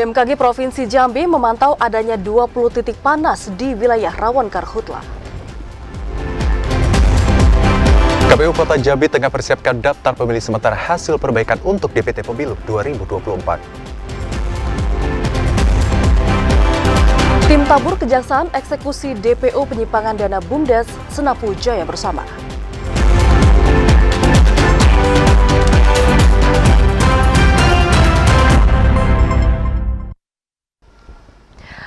BMKG Provinsi Jambi memantau adanya 20 titik panas di wilayah rawan karhutla. KPU Kota Jambi tengah persiapkan daftar pemilih sementara hasil perbaikan untuk DPT Pemilu 2024. Tim tabur Kejaksaan eksekusi DPO penyimpangan dana BUMDes Senapu Jaya bersama.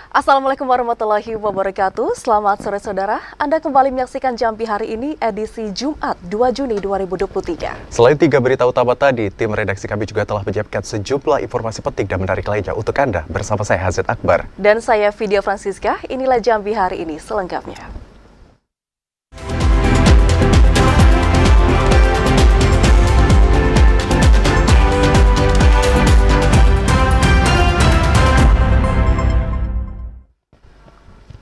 Assalamualaikum warahmatullahi wabarakatuh. Selamat sore saudara. Anda kembali menyaksikan Jambi hari ini edisi Jumat 2 Juni 2023. Selain 3 berita utama tadi, tim redaksi kami juga telah menyiapkan sejumlah informasi penting dan menarik lainnya untuk Anda. Bersama saya Hazet Akbar. Dan saya Vidya Francisca. Inilah Jambi hari ini selengkapnya.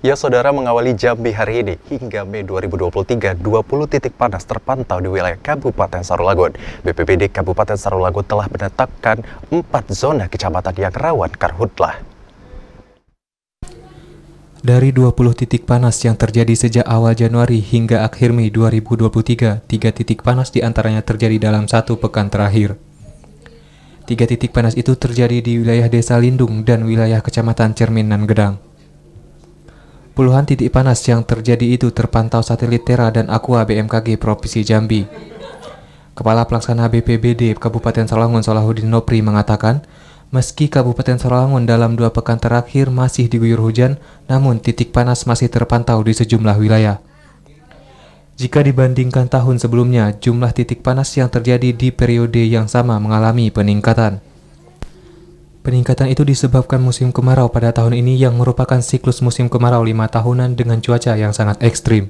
Ya saudara, mengawali Jambi hari ini, hingga Mei 2023, 20 titik panas terpantau di wilayah Kabupaten Sarulagun. BPBD Kabupaten Sarulagun telah menetapkan 4 zona kecamatan yang rawan karhutlah. Dari 20 titik panas yang terjadi sejak awal Januari hingga akhir Mei 2023, 3 titik panas diantaranya terjadi dalam 1 pekan terakhir. 3 titik panas itu terjadi di wilayah Desa Lindung dan wilayah Kecamatan Cerminan Gedang. Puluhan titik panas yang terjadi itu terpantau satelit Terra dan Aqua BMKG Provinsi Jambi. Kepala Pelaksana BPBD Kabupaten Sarulagun Salahuddin Nopri mengatakan, meski Kabupaten Sarulagun dalam 2 pekan terakhir masih diguyur hujan, namun titik panas masih terpantau di sejumlah wilayah. Jika dibandingkan tahun sebelumnya, jumlah titik panas yang terjadi di periode yang sama mengalami peningkatan. Peningkatan itu disebabkan musim kemarau pada tahun ini yang merupakan siklus musim kemarau 5 tahunan dengan cuaca yang sangat ekstrim.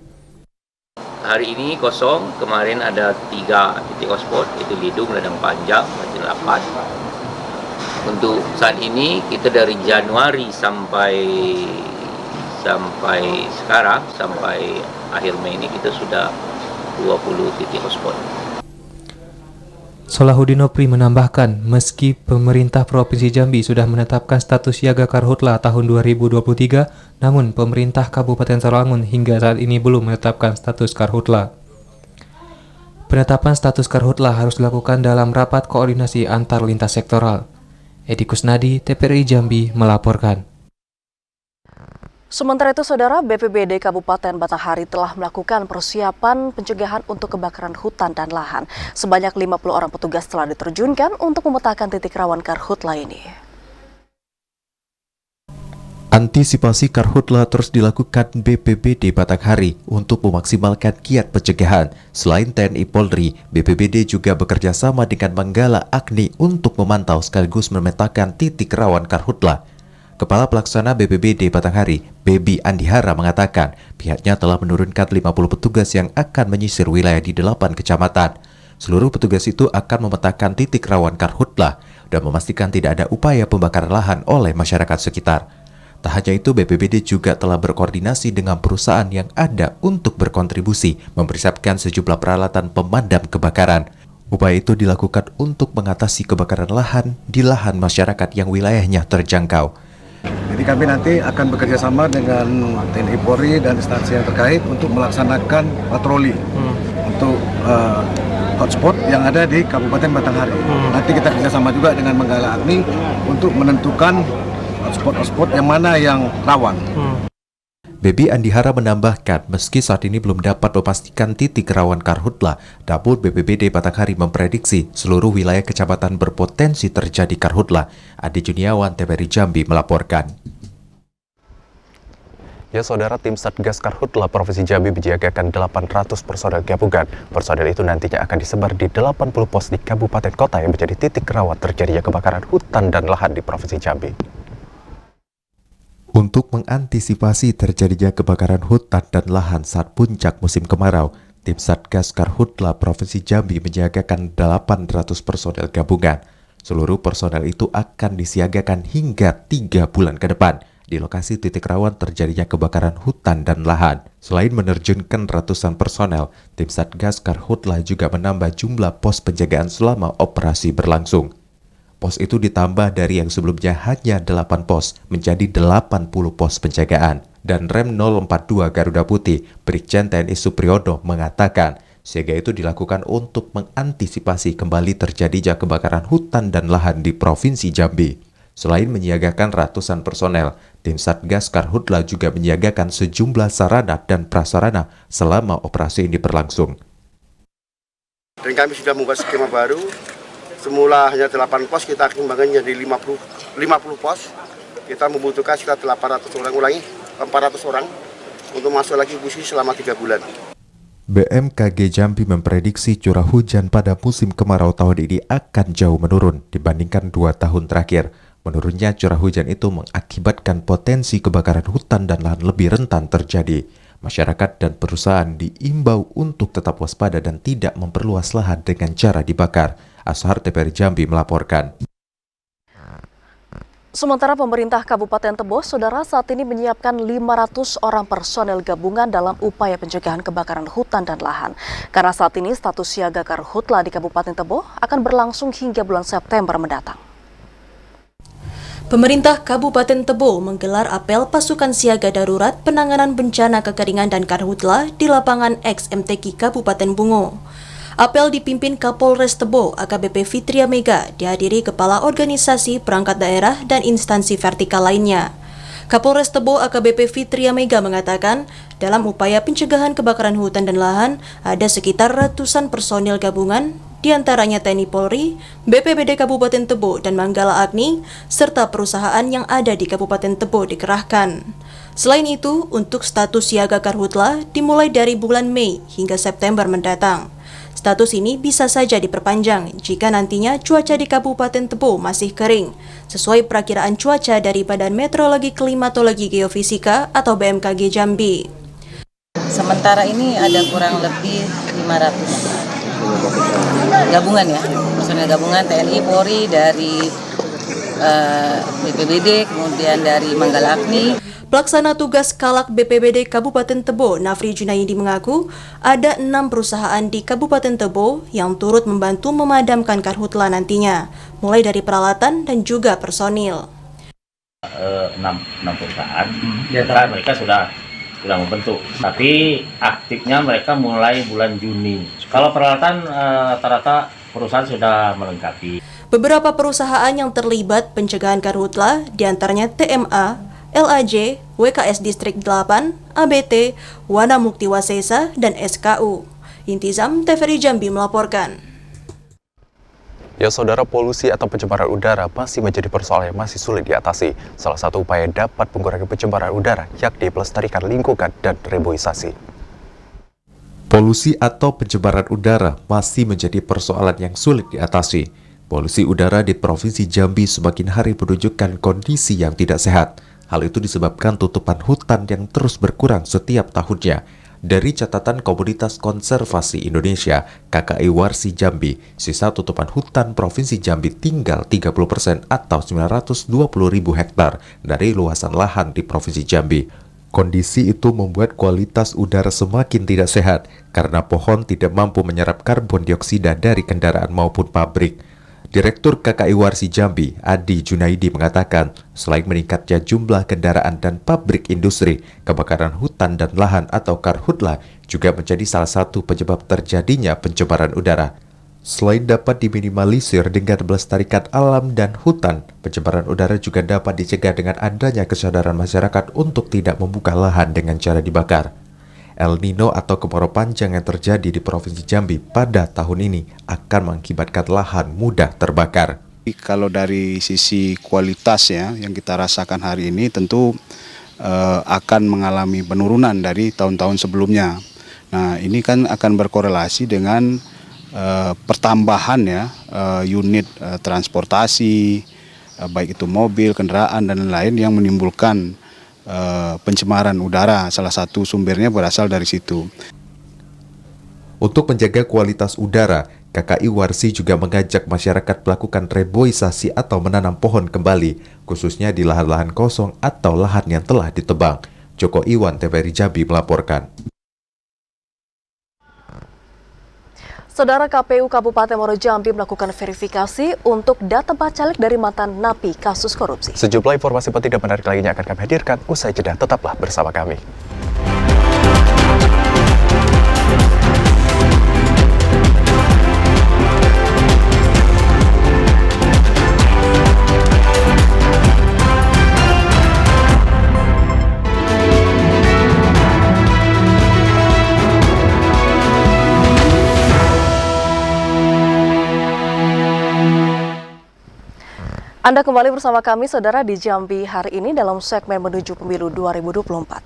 Hari ini kosong, kemarin ada 3 titik hotspot, itu Lidung, Ladang Panjang, Mati Lapan. Untuk saat ini kita dari Januari sampai sekarang, sampai akhir Mei ini kita sudah 20 titik hotspot. Salahuddin Nopri menambahkan, meski pemerintah Provinsi Jambi sudah menetapkan status siaga karhutla tahun 2023, namun pemerintah Kabupaten Sarulagun hingga saat ini belum menetapkan status karhutla. Penetapan status karhutla harus dilakukan dalam rapat koordinasi antar lintas sektoral. Edi Kusnadi, TVRI Jambi melaporkan. Sementara itu, saudara, BPBD Kabupaten Batanghari telah melakukan persiapan pencegahan untuk kebakaran hutan dan lahan. Sebanyak 50 orang petugas telah diterjunkan untuk memetakan titik rawan karhutla ini. Antisipasi karhutla terus dilakukan BPBD Batanghari untuk memaksimalkan kiat pencegahan. Selain TNI Polri, BPBD juga bekerja sama dengan Manggala Agni untuk memantau sekaligus memetakan titik rawan karhutla. Kepala Pelaksana BPBD Batanghari, Baby Andihara mengatakan pihaknya telah menurunkan 50 petugas yang akan menyisir wilayah di 8 kecamatan. Seluruh petugas itu akan memetakan titik rawan karhutla dan memastikan tidak ada upaya pembakaran lahan oleh masyarakat sekitar. Tak hanya itu, BPBD juga telah berkoordinasi dengan perusahaan yang ada untuk berkontribusi mempersiapkan sejumlah peralatan pemadam kebakaran. Upaya itu dilakukan untuk mengatasi kebakaran lahan di lahan masyarakat yang wilayahnya terjangkau. Jadi kami nanti akan bekerja sama dengan TNI Polri dan instansi yang terkait untuk melaksanakan patroli untuk hotspot yang ada di Kabupaten Batanghari. Nanti kita kerjasama juga dengan Manggala Agni untuk menentukan hotspot yang mana yang rawan. Baby Andihara menambahkan, meski saat ini belum dapat memastikan titik rawan karhutla, namun BPBD Batanghari memprediksi seluruh wilayah kecamatan berpotensi terjadi karhutla. Adi Juniawan, TVRI Jambi melaporkan. Ya saudara, tim Satgas Karhutla Provinsi Jambi menyiagakan 800 personel gabungan. Personel itu nantinya akan disebar di 80 pos di kabupaten kota yang menjadi titik rawan terjadinya kebakaran hutan dan lahan di Provinsi Jambi. Untuk mengantisipasi terjadinya kebakaran hutan dan lahan saat puncak musim kemarau, tim Satgas Karhutla Provinsi Jambi menyiagakan 800 personel gabungan. Seluruh personel itu akan disiagakan hingga 3 bulan ke depan di lokasi titik rawan terjadinya kebakaran hutan dan lahan. Selain menerjunkan ratusan personel, tim Satgas Karhutla juga menambah jumlah pos penjagaan selama operasi berlangsung. Pos itu ditambah dari yang sebelumnya hanya 8 pos menjadi 80 pos penjagaan. Dan Rem 042 Garuda Putih, Brigjen TNI Supriyono mengatakan, siaga itu dilakukan untuk mengantisipasi kembali terjadinya kebakaran hutan dan lahan di Provinsi Jambi. Selain menyiagakan ratusan personel, tim Satgas Karhutla juga menyiagakan sejumlah sarana dan prasarana selama operasi ini berlangsung. Dan kami sudah membuat skema baru. Semula hanya 8 pos, kita kembangkan jadi 50 pos. Kita membutuhkan sekitar 400 orang untuk masuk lagi posisi selama 3 bulan. BMKG Jambi memprediksi curah hujan pada musim kemarau tahun ini akan jauh menurun dibandingkan 2 tahun terakhir. Menurunnya curah hujan itu mengakibatkan potensi kebakaran hutan dan lahan lebih rentan terjadi. Masyarakat dan perusahaan diimbau untuk tetap waspada dan tidak memperluas lahan dengan cara dibakar. Ashar TVRI Jambi melaporkan. Sementara pemerintah Kabupaten Tebo, saudara, saat ini menyiapkan 500 orang personel gabungan dalam upaya pencegahan kebakaran hutan dan lahan. Karena saat ini status siaga Karhutla di Kabupaten Tebo akan berlangsung hingga bulan September mendatang. Pemerintah Kabupaten Tebo menggelar apel pasukan siaga darurat penanganan bencana kekeringan dan karhutla di lapangan XMTQ Kabupaten Bungo. Apel dipimpin Kapolres Tebo AKBP Fitria Mega, dihadiri kepala organisasi perangkat daerah dan instansi vertikal lainnya. Kapolres Tebo AKBP Fitria Mega mengatakan, dalam upaya pencegahan kebakaran hutan dan lahan, ada sekitar ratusan personil gabungan, diantaranya TNI Polri, BPBD Kabupaten Tebo, dan Manggala Agni, serta perusahaan yang ada di Kabupaten Tebo dikerahkan. Selain itu, untuk status siaga karhutla dimulai dari bulan Mei hingga September mendatang. Status ini bisa saja diperpanjang jika nantinya cuaca di Kabupaten Tebo masih kering, sesuai perakiraan cuaca dari Badan Meteorologi Klimatologi Geofisika atau BMKG Jambi. Sementara ini ada kurang lebih 500 gabungan ya, personel gabungan TNI, Polri, dari BPBD, kemudian dari Manggala Agni. Pelaksana tugas Kalak BPBD Kabupaten Tebo, Nafri Junaidi mengaku ada 6 perusahaan di Kabupaten Tebo yang turut membantu memadamkan karhutla nantinya, mulai dari peralatan dan juga personil. 6 perusahaan, mereka sudah membentuk, tapi aktifnya mereka mulai bulan Juni. Kalau peralatan rata-rata perusahaan sudah melengkapi. Beberapa perusahaan yang terlibat pencegahan karhutla diantaranya TMA, LAJ, WKS Distrik 8, ABT, Wana Mukti Wasesa, dan SKU. Intizam TVRI Jambi melaporkan. Ya saudara, polusi atau pencemaran udara masih menjadi persoalan yang masih sulit diatasi. Salah satu upaya dapat mengurangi pencemaran udara yakni pelestarikan lingkungan dan reboisasi. Polusi atau pencemaran udara masih menjadi persoalan yang sulit diatasi. Polusi udara di Provinsi Jambi semakin hari menunjukkan kondisi yang tidak sehat. Hal itu disebabkan tutupan hutan yang terus berkurang setiap tahunnya. Dari catatan Komunitas Konservasi Indonesia, KKI Warsi Jambi, sisa tutupan hutan Provinsi Jambi tinggal 30% atau 920.000 hektar dari luasan lahan di Provinsi Jambi. Kondisi itu membuat kualitas udara semakin tidak sehat karena pohon tidak mampu menyerap karbon dioksida dari kendaraan maupun pabrik. Direktur KKI Warsi Jambi, Adi Junaidi mengatakan, selain meningkatnya jumlah kendaraan dan pabrik industri, kebakaran hutan dan lahan atau karhutla juga menjadi salah satu penyebab terjadinya pencemaran udara. Selain dapat diminimalisir dengan melestarikan alam dan hutan, pencemaran udara juga dapat dicegah dengan adanya kesadaran masyarakat untuk tidak membuka lahan dengan cara dibakar. El Nino atau kemarau panjang yang terjadi di Provinsi Jambi pada tahun ini akan mengakibatkan lahan mudah terbakar. Kalau dari sisi kualitas ya yang kita rasakan hari ini tentu akan mengalami penurunan dari tahun-tahun sebelumnya. Nah ini kan akan berkorelasi dengan pertambahan ya unit transportasi, baik itu mobil, kendaraan dan lain-lain yang menimbulkan pencemaran udara. Salah satu sumbernya berasal dari situ. Untuk menjaga kualitas udara, KKI Warsi juga mengajak masyarakat melakukan reboisasi atau menanam pohon kembali, khususnya di lahan-lahan kosong atau lahan yang telah ditebang. Joko Iwan, TVRI Jambi melaporkan. Saudara, KPU Kabupaten Muaro Jambi melakukan verifikasi untuk data bacalek dari mantan napi kasus korupsi. Sejumlah informasi penting dan menarik lainnya akan kami hadirkan usai jeda. Tetaplah bersama kami. Anda kembali bersama kami, Saudara, di Jambi hari ini dalam segmen menuju pemilu 2024.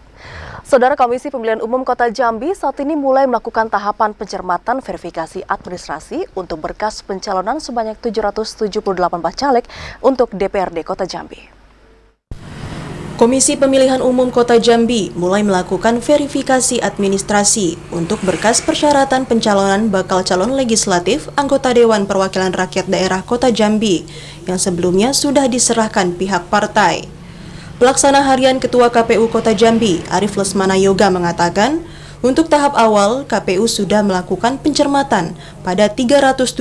Saudara, Komisi Pemilihan Umum Kota Jambi saat ini mulai melakukan tahapan pencermatan verifikasi administrasi untuk berkas pencalonan sebanyak 778 bacalek untuk DPRD Kota Jambi. Komisi Pemilihan Umum Kota Jambi mulai melakukan verifikasi administrasi untuk berkas persyaratan pencalonan bakal calon legislatif anggota Dewan Perwakilan Rakyat Daerah Kota Jambi yang sebelumnya sudah diserahkan pihak partai. Pelaksana Harian Ketua KPU Kota Jambi, Arief Lesmana Yoga mengatakan, untuk tahap awal, KPU sudah melakukan pencermatan pada 378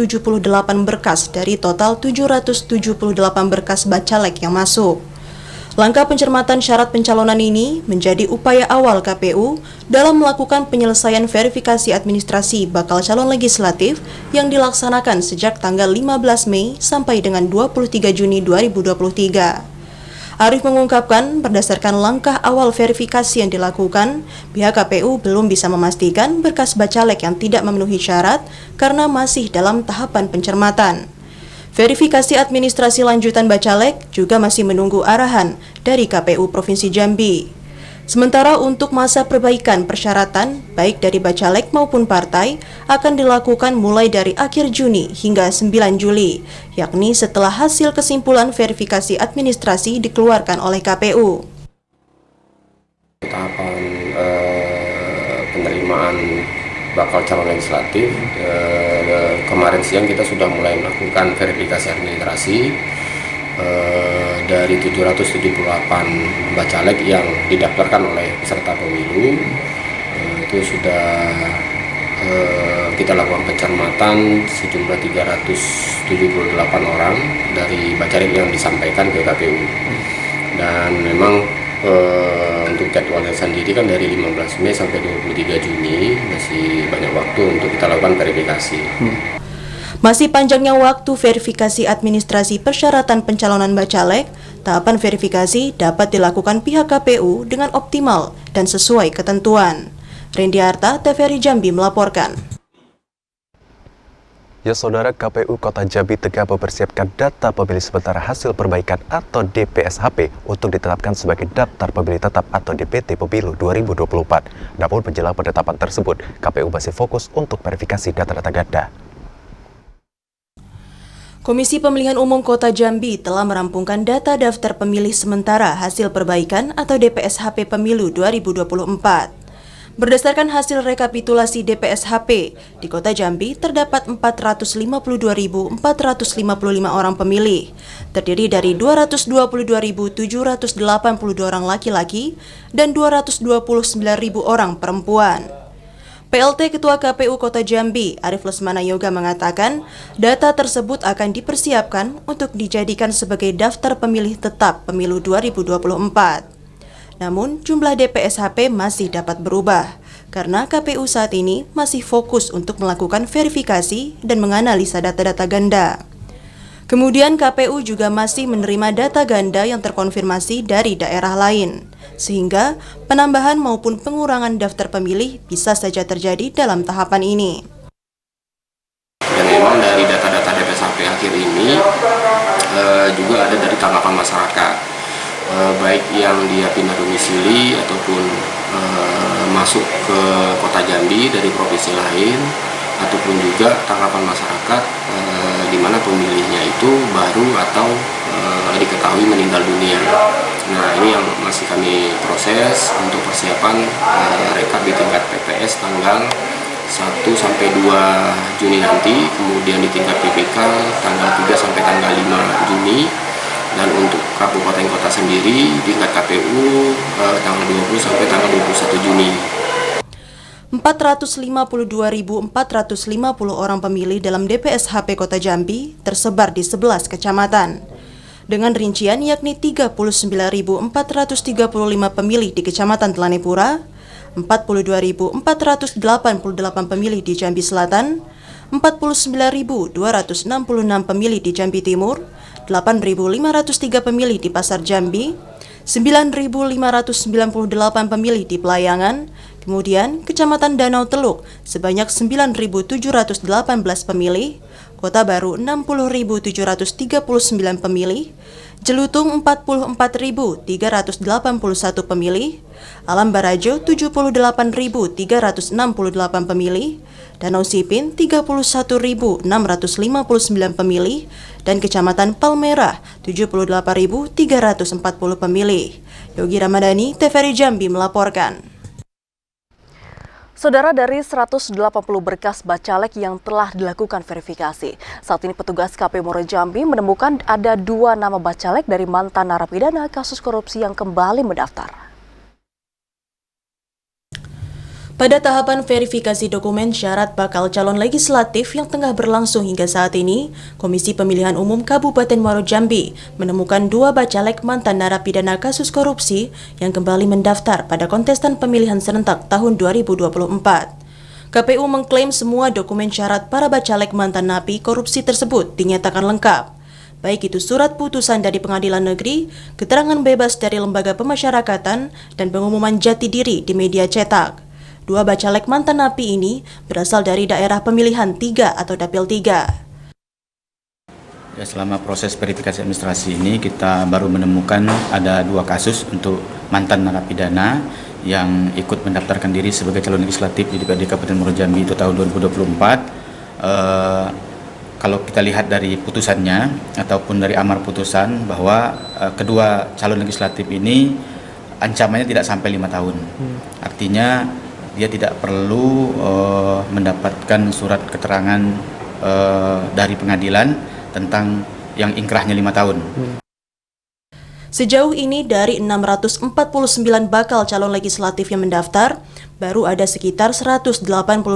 berkas dari total 778 berkas bacalek yang masuk. Langkah pencermatan syarat pencalonan ini menjadi upaya awal KPU dalam melakukan penyelesaian verifikasi administrasi bakal calon legislatif yang dilaksanakan sejak tanggal 15 Mei sampai dengan 23 Juni 2023. Arief mengungkapkan berdasarkan langkah awal verifikasi yang dilakukan, pihak KPU belum bisa memastikan berkas bacalek yang tidak memenuhi syarat karena masih dalam tahapan pencermatan. Verifikasi administrasi lanjutan bacalek juga masih menunggu arahan dari KPU Provinsi Jambi. Sementara untuk masa perbaikan persyaratan, baik dari bacalek maupun partai, akan dilakukan mulai dari akhir Juni hingga 9 Juli, yakni setelah hasil kesimpulan verifikasi administrasi dikeluarkan oleh KPU. Tahapan penerimaan bakal calon legislatif, kemarin siang kita sudah mulai melakukan verifikasi administrasi dari 778 bacalek yang didaftarkan oleh peserta pemilu. Itu sudah kita lakukan pencermatan sejumlah 378 orang dari bacalek yang disampaikan ke KPU. Dan memang untuk jadwalnya sendiri kan dari 15 Mei sampai 23 Juni masih banyak waktu untuk kita lakukan verifikasi. Masih panjangnya waktu verifikasi administrasi persyaratan pencalonan bacalek, tahapan verifikasi dapat dilakukan pihak KPU dengan optimal dan sesuai ketentuan. Rendi Arta, TVRI Jambi melaporkan. Ya, Saudara, KPU Kota Jambi tengah mempersiapkan data pemilih sementara hasil perbaikan atau DPSHP untuk ditetapkan sebagai daftar pemilih tetap atau DPT Pemilu 2024. Namun menjelang penetapan tersebut, KPU masih fokus untuk verifikasi data-data ganda. Komisi Pemilihan Umum Kota Jambi telah merampungkan data daftar pemilih sementara hasil perbaikan atau DPSHP Pemilu 2024. Berdasarkan hasil rekapitulasi DPSHP, di Kota Jambi terdapat 452.455 orang pemilih, terdiri dari 222.782 orang laki-laki dan 229.000 orang perempuan. PLT Ketua KPU Kota Jambi, Arief Lesmana Yoga mengatakan, data tersebut akan dipersiapkan untuk dijadikan sebagai daftar pemilih tetap pemilu 2024. Namun, jumlah DPSHP masih dapat berubah, karena KPU saat ini masih fokus untuk melakukan verifikasi dan menganalisa data-data ganda. Kemudian KPU juga masih menerima data ganda yang terkonfirmasi dari daerah lain, sehingga penambahan maupun pengurangan daftar pemilih bisa saja terjadi dalam tahapan ini. Dan memang dari data-data DPSHP akhir ini juga ada dari tanggapan masyarakat, baik yang dia pindah domisili ataupun masuk ke Kota Jambi dari provinsi lain, ataupun juga tanggapan masyarakat di mana pemilihnya itu baru atau diketahui meninggal dunia. Nah, ini yang masih kami proses untuk persiapan rekap di tingkat PPS tanggal 1 sampai 2 Juni nanti, kemudian di tingkat PPK tanggal 3 sampai tanggal 5 Juni. Dan untuk kabupaten kota sendiri tingkat KPU tanggal 20 sampai tanggal 21 Juni. 452.450 orang pemilih dalam DPSHP Kota Jambi tersebar di 11 kecamatan. Dengan rincian yakni 39.435 pemilih di Kecamatan Telanepura, 42.488 pemilih di Jambi Selatan, 49.266 pemilih di Jambi Timur, 8.503 pemilih di Pasar Jambi, 9.598 pemilih di Pelayangan, kemudian Kecamatan Danau Teluk sebanyak 9.718 pemilih, Kota Baru 60.739 pemilih, Jelutung 44.381 pemilih, Alam Barajo 78.368 pemilih, Danau Sipin 31.659 pemilih, dan Kecamatan Palmerah 78.340 pemilih. Yogi Ramadhani, TVRI Jambi melaporkan. Saudara, dari 180 berkas bacalek yang telah dilakukan verifikasi, saat ini petugas KPU Muaro Jambi menemukan ada 2 nama bacalek dari mantan narapidana kasus korupsi yang kembali mendaftar. Pada tahapan verifikasi dokumen syarat bakal calon legislatif yang tengah berlangsung hingga saat ini, Komisi Pemilihan Umum Kabupaten Muaro Jambi menemukan 2 bacalek mantan narapidana kasus korupsi yang kembali mendaftar pada kontestan pemilihan serentak tahun 2024. KPU mengklaim semua dokumen syarat para bacalek mantan napi korupsi tersebut dinyatakan lengkap. Baik itu surat putusan dari pengadilan negeri, keterangan bebas dari lembaga pemasyarakatan, dan pengumuman jati diri di media cetak. 2 bacalek mantan napi ini berasal dari daerah pemilihan 3 atau Dapil 3. Ya, selama proses verifikasi administrasi ini kita baru menemukan ada 2 kasus untuk mantan narapidana yang ikut mendaftarkan diri sebagai calon legislatif di DPRD Kabupaten Muaro Jambi itu tahun 2024. Kalau kita lihat dari putusannya ataupun dari amar putusan bahwa kedua calon legislatif ini ancamannya tidak sampai 5 tahun. Artinya dia tidak perlu mendapatkan surat keterangan dari pengadilan tentang yang ingkrahnya 5 tahun. Sejauh ini dari 649 bakal calon legislatif yang mendaftar, baru ada sekitar 180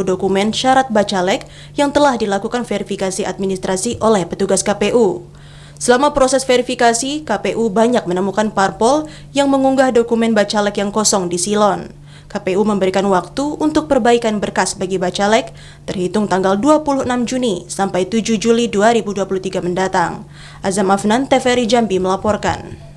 dokumen syarat bacalek yang telah dilakukan verifikasi administrasi oleh petugas KPU. Selama proses verifikasi, KPU banyak menemukan parpol yang mengunggah dokumen bacalek yang kosong di silon. KPU memberikan waktu untuk perbaikan berkas bagi bacalek terhitung tanggal 26 Juni sampai 7 Juli 2023 mendatang. Azam Afnan, TVRI Jambi melaporkan.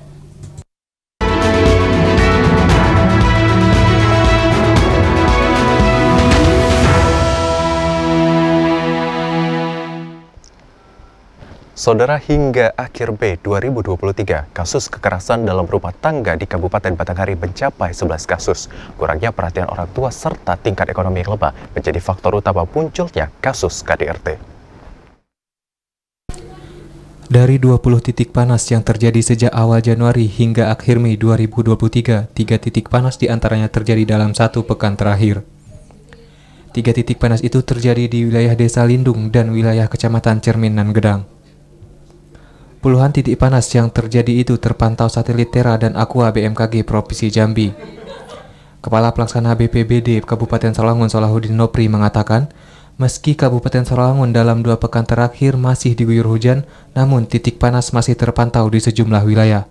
Saudara, hingga akhir Mei 2023, kasus kekerasan dalam rumah tangga di Kabupaten Batanghari mencapai 11 kasus. Kurangnya perhatian orang tua serta tingkat ekonomi yang lemah menjadi faktor utama munculnya kasus KDRT. Dari 20 titik panas yang terjadi sejak awal Januari hingga akhir Mei 2023, 3 titik panas diantaranya terjadi dalam 1 pekan terakhir. 3 titik panas itu terjadi di wilayah Desa Lindung dan wilayah Kecamatan Cerminan Gedang. Puluhan titik panas yang terjadi itu terpantau satelit Terra dan Aqua BMKG Provinsi Jambi. Kepala Pelaksana BPBD Kabupaten Sarolangun Solahuddin Nopri mengatakan, meski Kabupaten Sarolangun dalam 2 pekan terakhir masih diguyur hujan, namun titik panas masih terpantau di sejumlah wilayah.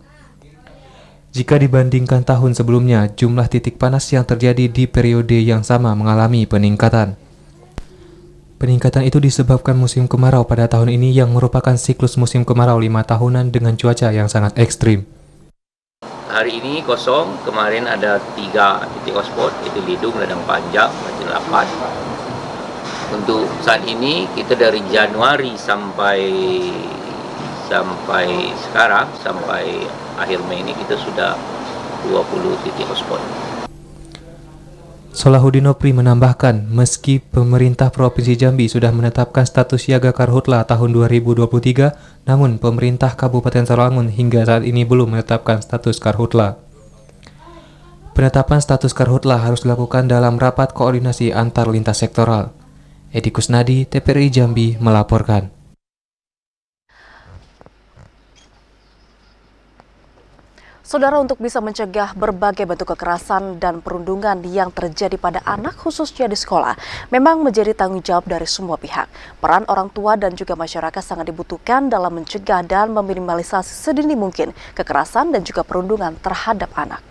Jika dibandingkan tahun sebelumnya, jumlah titik panas yang terjadi di periode yang sama mengalami peningkatan. Peningkatan itu disebabkan musim kemarau pada tahun ini yang merupakan siklus musim kemarau 5 tahunan dengan cuaca yang sangat ekstrim. Hari ini kosong, kemarin ada 3 titik hotspot, itu Lidung, Ladang Panjang, Macin Lapas. Untuk saat ini kita dari Januari sampai sekarang, sampai akhir Mei ini kita sudah 20 titik hotspot. Solahuddin Nopri menambahkan, meski pemerintah Provinsi Jambi sudah menetapkan status siaga karhutla tahun 2023, namun pemerintah Kabupaten Sarolangun hingga saat ini belum menetapkan status karhutla. Penetapan status karhutla harus dilakukan dalam rapat koordinasi antar lintas sektoral. Edi Kusnadi, TVRI Jambi melaporkan. Saudara, untuk bisa mencegah berbagai bentuk kekerasan dan perundungan yang terjadi pada anak khususnya di sekolah, memang menjadi tanggung jawab dari semua pihak. Peran orang tua dan juga masyarakat sangat dibutuhkan dalam mencegah dan meminimalisasi sedini mungkin kekerasan dan juga perundungan terhadap anak.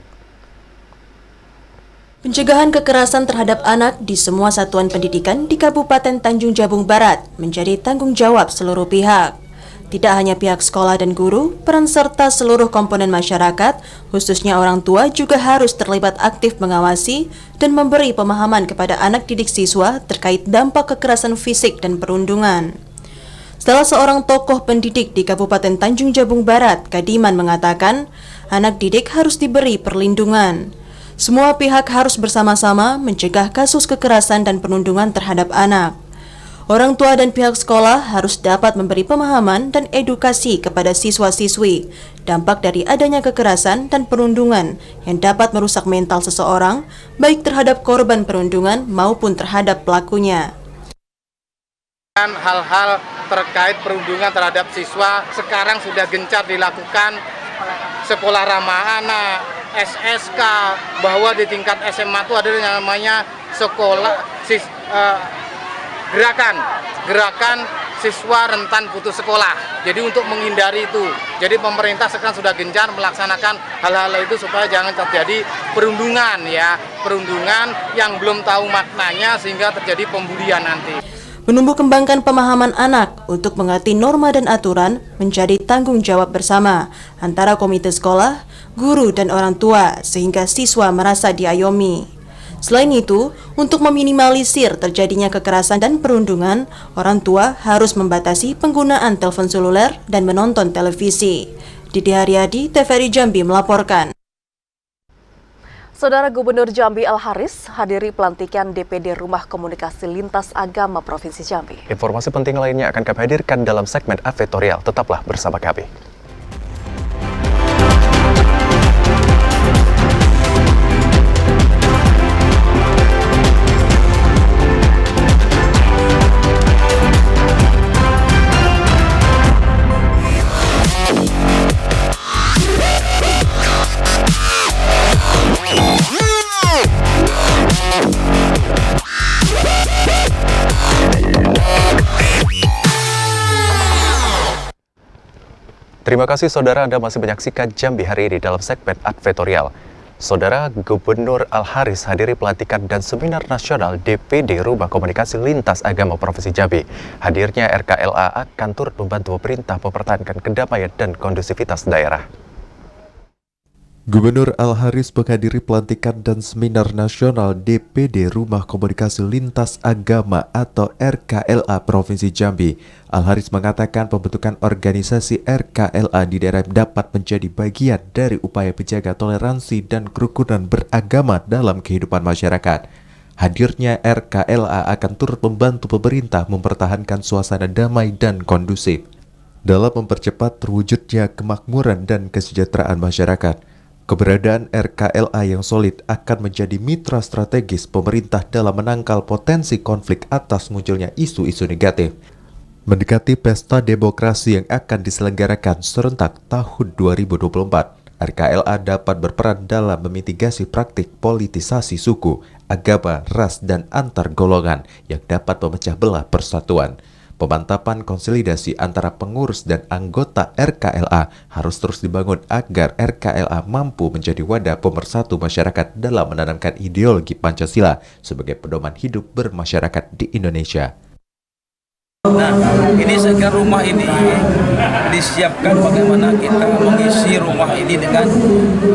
Pencegahan kekerasan terhadap anak di semua satuan pendidikan di Kabupaten Tanjung Jabung Barat menjadi tanggung jawab seluruh pihak. Tidak hanya pihak sekolah dan guru, peran serta seluruh komponen masyarakat, khususnya orang tua juga harus terlibat aktif mengawasi dan memberi pemahaman kepada anak didik siswa terkait dampak kekerasan fisik dan perundungan. Salah seorang tokoh pendidik di Kabupaten Tanjung Jabung Barat, Kadiman, mengatakan, anak didik harus diberi perlindungan. Semua pihak harus bersama-sama mencegah kasus kekerasan dan perundungan terhadap anak. Orang tua dan pihak sekolah harus dapat memberi pemahaman dan edukasi kepada siswa-siswi dampak dari adanya kekerasan dan perundungan yang dapat merusak mental seseorang, baik terhadap korban perundungan maupun terhadap pelakunya. Hal-hal terkait perundungan terhadap siswa sekarang sudah gencar dilakukan sekolah ramah anak, SSK, bahwa di tingkat SMA itu ada yang namanya gerakan siswa rentan putus sekolah. Jadi untuk menghindari itu, jadi pemerintah sekarang sudah gencar melaksanakan hal-hal itu supaya jangan terjadi perundungan yang belum tahu maknanya sehingga terjadi pembulian nanti. Menumbuh kembangkan pemahaman anak untuk mengerti norma dan aturan menjadi tanggung jawab bersama antara komite sekolah, guru, dan orang tua sehingga siswa merasa diayomi. Selain itu, untuk meminimalisir terjadinya kekerasan dan perundungan, orang tua harus membatasi penggunaan telepon seluler dan menonton televisi. Didi Haryadi, TVRI Jambi melaporkan. Saudara, Gubernur Jambi Al-Haris hadiri pelantikan DPD Rumah Komunikasi Lintas Agama Provinsi Jambi. Informasi penting lainnya akan kami hadirkan dalam segmen Advertorial. Tetaplah bersama kami. Terima kasih saudara, Anda masih menyaksikan Jambi hari ini dalam segmen Advertorial. Saudara, Gubernur Al-Haris hadiri pelantikan dan seminar nasional DPD Rumah Komunikasi Lintas Agama Provinsi Jambi. Hadirnya RKLA akan turut membantu pemerintah mempertahankan kedamaian dan kondusivitas daerah. Gubernur Al-Haris menghadiri pelantikan dan seminar nasional DPD Rumah Komunikasi Lintas Agama atau RKLA Provinsi Jambi. Al-Haris mengatakan pembentukan organisasi RKLA di daerah dapat menjadi bagian dari upaya menjaga toleransi dan kerukunan beragama dalam kehidupan masyarakat. Hadirnya RKLA akan turut membantu pemerintah mempertahankan suasana damai dan kondusif dalam mempercepat terwujudnya kemakmuran dan kesejahteraan masyarakat. Keberadaan RKLA yang solid akan menjadi mitra strategis pemerintah dalam menangkal potensi konflik atas munculnya isu-isu negatif. Mendekati pesta demokrasi yang akan diselenggarakan serentak tahun 2024, RKLA dapat berperan dalam memitigasi praktik politisasi suku, agama, ras, dan antar golongan yang dapat memecah belah persatuan. Pemantapan konsolidasi antara pengurus dan anggota RKLA harus terus dibangun agar RKLA mampu menjadi wadah pemersatu masyarakat dalam menanamkan ideologi Pancasila sebagai pedoman hidup bermasyarakat di Indonesia. Nah, ini sekarang rumah ini disiapkan bagaimana kita mengisi rumah ini dengan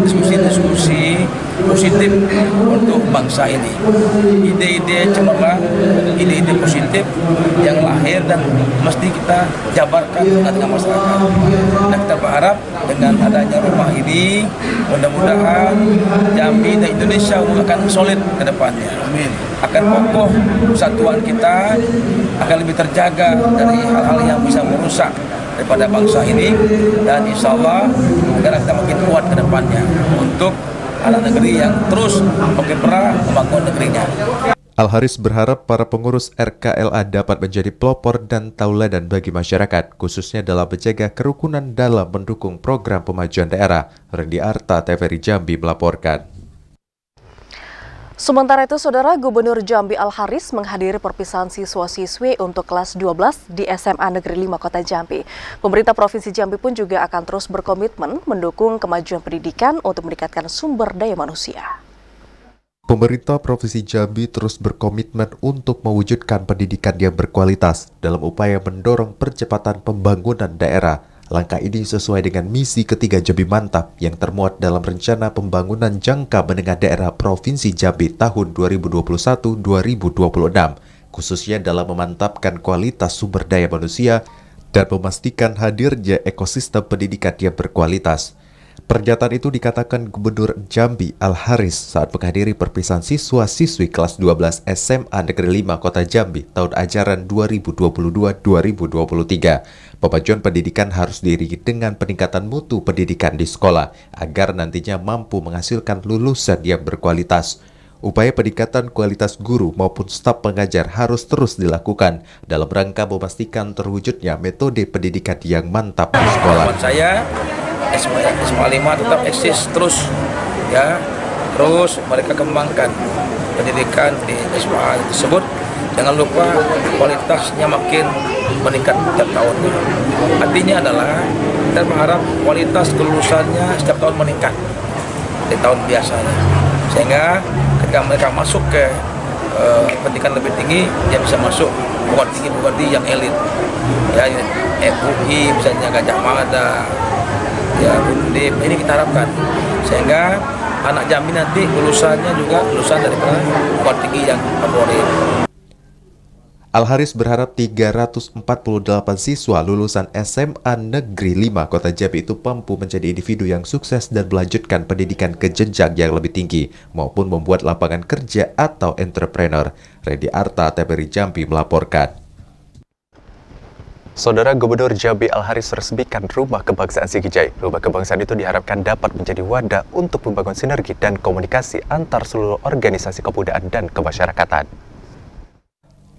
diskusi-diskusi positif untuk bangsa ini. Ide-ide cemerlang, ide-ide positif yang lahir dan mesti kita jabarkan dengan masyarakat. Nah, kita berharap dengan adanya rumah ini, mudah-mudahan Jambi dan Indonesia akan solid ke depannya. Amin. Akan kokoh persatuan kita, akan lebih terjaga dari hal-hal yang bisa merusak daripada bangsa ini, dan insya Allah negara kita makin kuat ke depannya untuk anak negeri yang terus berkiprah membangun negerinya. Al-Haris berharap para pengurus RKLA dapat menjadi pelopor dan tauladan bagi masyarakat, khususnya dalam menjaga kerukunan dalam mendukung program pemajuan daerah. Randy Arta, TVRI Jambi melaporkan. Sementara itu, Saudara, Gubernur Jambi Al-Haris menghadiri perpisahan siswa-siswi untuk kelas 12 di SMA Negeri 5 Kota Jambi. Pemerintah Provinsi Jambi pun juga akan terus berkomitmen mendukung kemajuan pendidikan untuk meningkatkan sumber daya manusia. Pemerintah Provinsi Jambi terus berkomitmen untuk mewujudkan pendidikan yang berkualitas dalam upaya mendorong percepatan pembangunan daerah. Langkah ini sesuai dengan misi ketiga Jambi Mantap yang termuat dalam Rencana Pembangunan Jangka Menengah Daerah Provinsi Jambi tahun 2021-2026, khususnya dalam memantapkan kualitas sumber daya manusia dan memastikan hadirnya ekosistem pendidikan yang berkualitas. Pernyataan itu dikatakan Gubernur Jambi Al-Haris saat menghadiri perpisahan siswa-siswi kelas 12 SMA Negeri 5 Kota Jambi tahun ajaran 2022-2023. Pemajuan pendidikan harus diiringi dengan peningkatan mutu pendidikan di sekolah agar nantinya mampu menghasilkan lulusan yang berkualitas. Upaya peningkatan kualitas guru maupun staf pengajar harus terus dilakukan dalam rangka memastikan terwujudnya metode pendidikan yang mantap di sekolah. SMA 5 tetap eksis terus ya, terus mereka kembangkan pendidikan di SMA tersebut. Jangan lupa kualitasnya makin meningkat setiap tahunnya. Artinya adalah kita berharap kualitas kelulusannya setiap tahun meningkat dari tahun biasanya, sehingga ketika mereka masuk ke pendidikan lebih tinggi, dia bisa masuk perguruan tinggi yang elit ya, FUI misalnya, Gajah Mada ya, Undip. Ini kita harapkan sehingga anak Jambi nanti lulusannya juga lulusan dari perguruan tinggi yang favorit. Al-Haris berharap 348 siswa lulusan SMA Negeri 5 Kota Jambi itu mampu menjadi individu yang sukses dan melanjutkan pendidikan ke jenjang yang lebih tinggi maupun membuat lapangan kerja atau entrepreneur. Randy Arta, TVRI Jambi melaporkan. Saudara, Gubernur Jambi Al-Haris resmikan Rumah Kebangsaan Sikijai. Rumah Kebangsaan itu diharapkan dapat menjadi wadah untuk membangun sinergi dan komunikasi antar seluruh organisasi kebudayaan dan kemasyarakatan.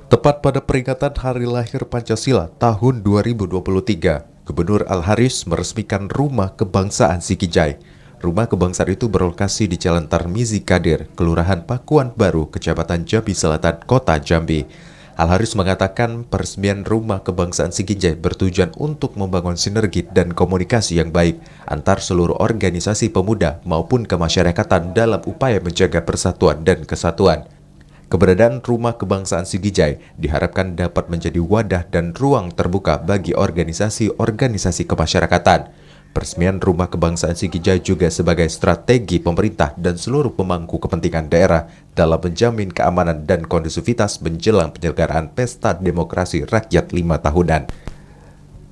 Tepat pada peringatan Hari Lahir Pancasila tahun 2023, Gubernur Al-Haris meresmikan Rumah Kebangsaan Sikijai. Rumah Kebangsaan itu berlokasi di Jalan Tarmizi Kadir, Kelurahan Pakuan Baru, Kecamatan Jambi Selatan, Kota Jambi. Al-Haris mengatakan peresmian Rumah Kebangsaan Sikijai bertujuan untuk membangun sinergi dan komunikasi yang baik antar seluruh organisasi pemuda maupun kemasyarakatan dalam upaya menjaga persatuan dan kesatuan. Keberadaan Rumah Kebangsaan Sikijai diharapkan dapat menjadi wadah dan ruang terbuka bagi organisasi-organisasi kemasyarakatan. Peresmian Rumah Kebangsaan Sikijai juga sebagai strategi pemerintah dan seluruh pemangku kepentingan daerah dalam menjamin keamanan dan kondusivitas menjelang penyelenggaraan Pesta Demokrasi Rakyat 5 tahunan.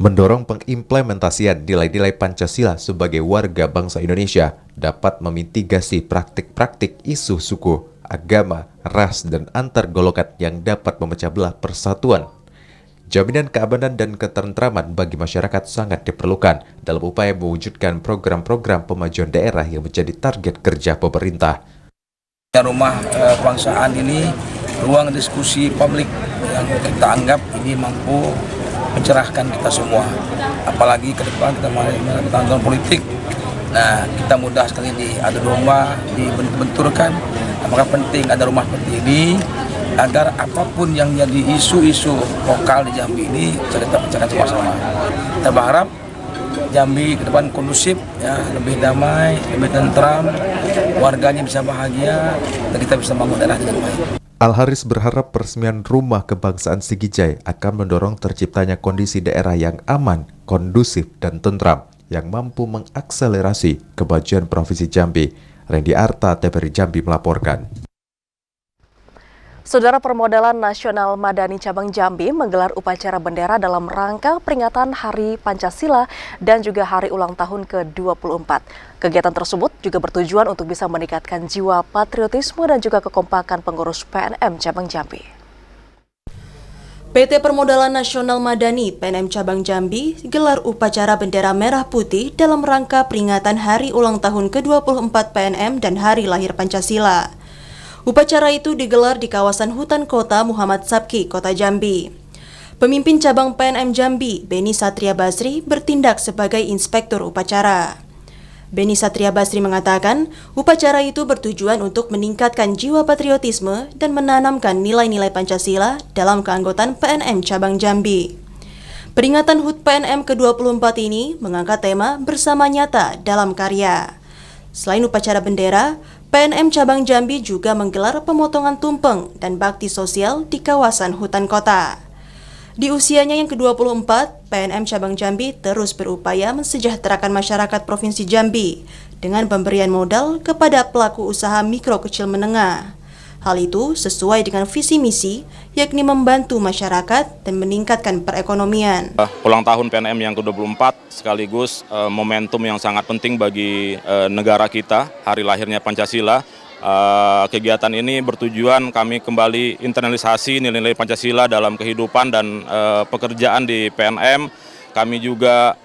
Mendorong pengimplementasian nilai-nilai Pancasila sebagai warga bangsa Indonesia dapat memitigasi praktik-praktik isu suku, agama, ras, dan antar golongan yang dapat memecah belah persatuan. Jaminan keamanan dan ketentraman bagi masyarakat sangat diperlukan dalam upaya mewujudkan program-program pemajuan daerah yang menjadi target kerja pemerintah. Rumah Kebangsaan ini ruang diskusi publik yang kita anggap ini mampu mencerahkan kita semua. Apalagi ke depan kita melakukan tahun politik. Nah, kita mudah sekali diadu domba, dibenturkan. Maka penting ada rumah seperti ini agar apapun yang jadi isu-isu lokal di Jambi ini kita bicarakan sama-sama. Kita berharap Jambi ke depan kondusif, ya, lebih damai, lebih tentram, warganya bisa bahagia, dan kita bisa bangun daerah dengan baik. Al-Haris berharap peresmian Rumah Kebangsaan Sikijai akan mendorong terciptanya kondisi daerah yang aman, kondusif, dan tentram yang mampu mengakselerasi kemajuan Provinsi Jambi. Randy Arta, TVRI Jambi melaporkan. Saudara, Permodalan Nasional Madani Cabang Jambi menggelar upacara bendera dalam rangka peringatan Hari Pancasila dan juga Hari Ulang Tahun ke-24. Kegiatan tersebut juga bertujuan untuk bisa meningkatkan jiwa patriotisme dan juga kekompakan pengurus PNM Cabang Jambi. PT Permodalan Nasional Madani PNM Cabang Jambi gelar upacara bendera merah putih dalam rangka peringatan Hari Ulang Tahun ke-24 PNM dan Hari Lahir Pancasila. Upacara itu digelar di kawasan hutan kota Muhammad Sabki, Kota Jambi. Pemimpin cabang PNM Jambi, Beni Satria Basri, bertindak sebagai inspektur upacara. Beni Satria Basri mengatakan, upacara itu bertujuan untuk meningkatkan jiwa patriotisme dan menanamkan nilai-nilai Pancasila dalam keanggotaan PNM cabang Jambi. Peringatan HUT PNM ke-24 ini mengangkat tema Bersama Nyata dalam Karya. Selain upacara bendera, PNM cabang Jambi juga menggelar pemotongan tumpeng dan bakti sosial di kawasan hutan kota. Di usianya yang ke-24, PNM cabang Jambi terus berupaya mensejahterakan masyarakat Provinsi Jambi dengan pemberian modal kepada pelaku usaha mikro kecil menengah. Hal itu sesuai dengan visi misi, yakni membantu masyarakat dan meningkatkan perekonomian. Ulang tahun PNM yang ke-24 sekaligus momentum yang sangat penting bagi negara kita, hari lahirnya Pancasila. Kegiatan ini bertujuan kami kembali internalisasi nilai-nilai Pancasila dalam kehidupan dan pekerjaan di PNM. Kami juga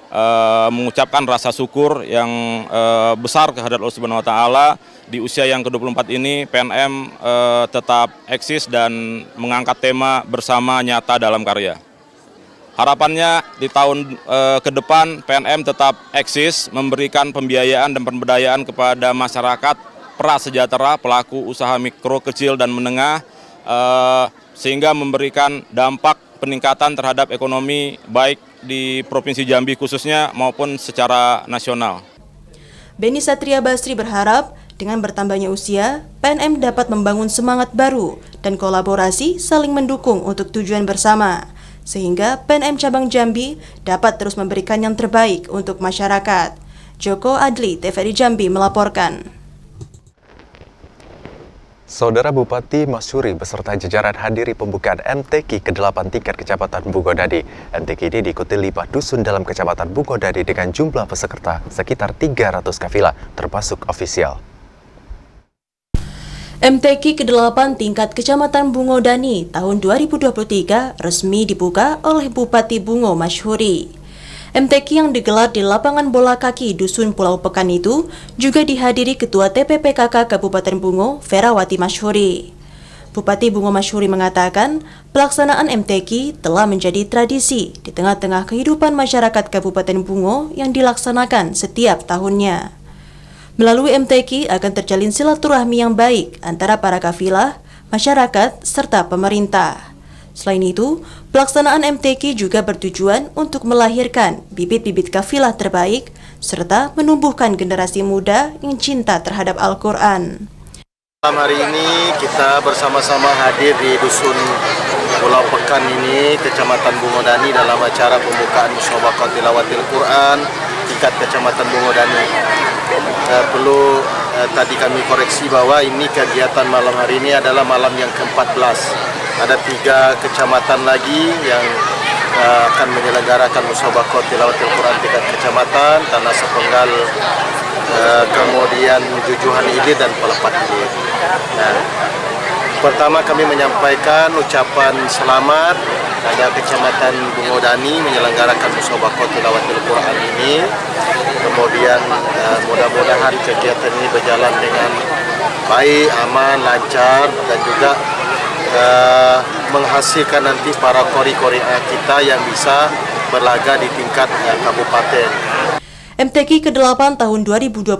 mengucapkan rasa syukur yang besar kehadirat Allah Subhanahu wa taala. Di usia yang ke-24 ini PNM tetap eksis dan mengangkat tema Bersama Nyata dalam Karya. Harapannya di tahun ke depan PNM tetap eksis, memberikan pembiayaan dan pemberdayaan kepada masyarakat prasejahtera, pelaku usaha mikro, kecil, dan menengah, sehingga memberikan dampak peningkatan terhadap ekonomi baik di Provinsi Jambi khususnya maupun secara nasional. Beni Satria Basri berharap dengan bertambahnya usia, PNM dapat membangun semangat baru dan kolaborasi saling mendukung untuk tujuan bersama, sehingga PNM cabang Jambi dapat terus memberikan yang terbaik untuk masyarakat. Joko Adli, TVRI Jambi melaporkan. Saudara Bupati Masyuri beserta jajaran hadiri pembukaan MTQ ke-8 tingkat Kecamatan Bungodadi. MTQ ini diikuti 5 dusun dalam Kecamatan Bungodadi dengan jumlah peserta sekitar 300 kafilah, termasuk ofisial. MTQ ke-8 tingkat Kecamatan Bungodani tahun 2023 resmi dibuka oleh Bupati Bungo Masyuri. MTQ yang digelar di lapangan bola kaki Dusun Pulau Pekan itu juga dihadiri Ketua TPPKK Kabupaten Bungo, Ferawati Masyuri. Bupati Bungo Masyuri mengatakan, pelaksanaan MTQ telah menjadi tradisi di tengah-tengah kehidupan masyarakat Kabupaten Bungo yang dilaksanakan setiap tahunnya. Melalui MTQ akan terjalin silaturahmi yang baik antara para kafilah, masyarakat, serta pemerintah. Selain itu, pelaksanaan MTQ juga bertujuan untuk melahirkan bibit-bibit kafilah terbaik serta menumbuhkan generasi muda yang cinta terhadap Al-Quran. Malam hari ini kita bersama-sama hadir di Dusun Pulau Pekan ini, Kecamatan Bungodani dalam acara pembukaan Musobaqah Tilawatil Quran tingkat Kecamatan Bungodani. Perlu tadi kami koreksi bahwa ini kegiatan malam hari ini adalah malam yang ke-14. Ada 3 kecamatan lagi yang akan menyelenggarakan Musobaqah Tilawatil Quran tingkat kecamatan, Tanah Sepenggal, kemudian Jujuhan Ilir dan Pelepat Ilir. Nah, pertama kami menyampaikan ucapan selamat pada Kecamatan Bungodani menyelenggarakan Musobaqah Tilawatil Quran ini. Kemudian mudah-mudahan kegiatan ini berjalan dengan baik, aman, lancar, dan juga menghasilkan nanti para kori-kori kita yang bisa berlaga di tingkat kabupaten. MTQ ke-8 tahun 2023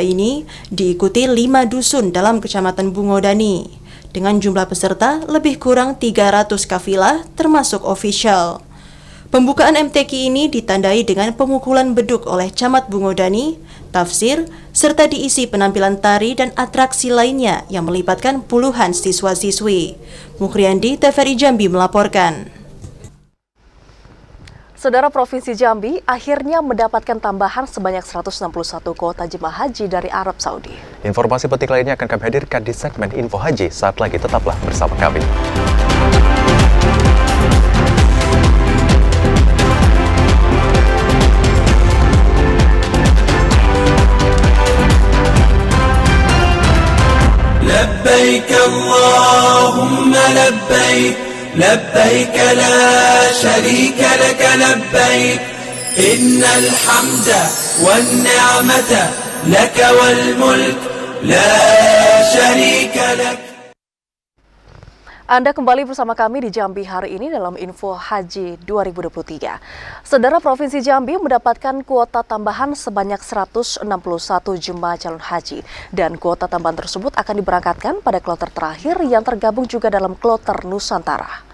ini diikuti 5 dusun dalam Kecamatan Bungodani dengan jumlah peserta lebih kurang 300 kafilah termasuk ofisial. Pembukaan MTQ ini ditandai dengan pemukulan beduk oleh Camat Bungodani, tafsir, serta diisi penampilan tari dan atraksi lainnya yang melibatkan puluhan siswa-siswi. Mukriandi, TVRI Jambi melaporkan. Saudara, Provinsi Jambi akhirnya mendapatkan tambahan sebanyak 161 kuota jemaah haji dari Arab Saudi. Informasi penting lainnya akan kami hadirkan di segmen Info Haji. Saat lagi tetaplah bersama kami. لبيك اللهم لبيك لبيك لا شريك لك لبيك إن الحمد والنعمة لك والملك لا شريك لك. Anda kembali bersama kami di Jambi hari ini dalam Info Haji 2023. Saudara, Provinsi Jambi mendapatkan kuota tambahan sebanyak 161 jemaah calon haji. Dan kuota tambahan tersebut akan diberangkatkan pada kloter terakhir yang tergabung juga dalam kloter Nusantara.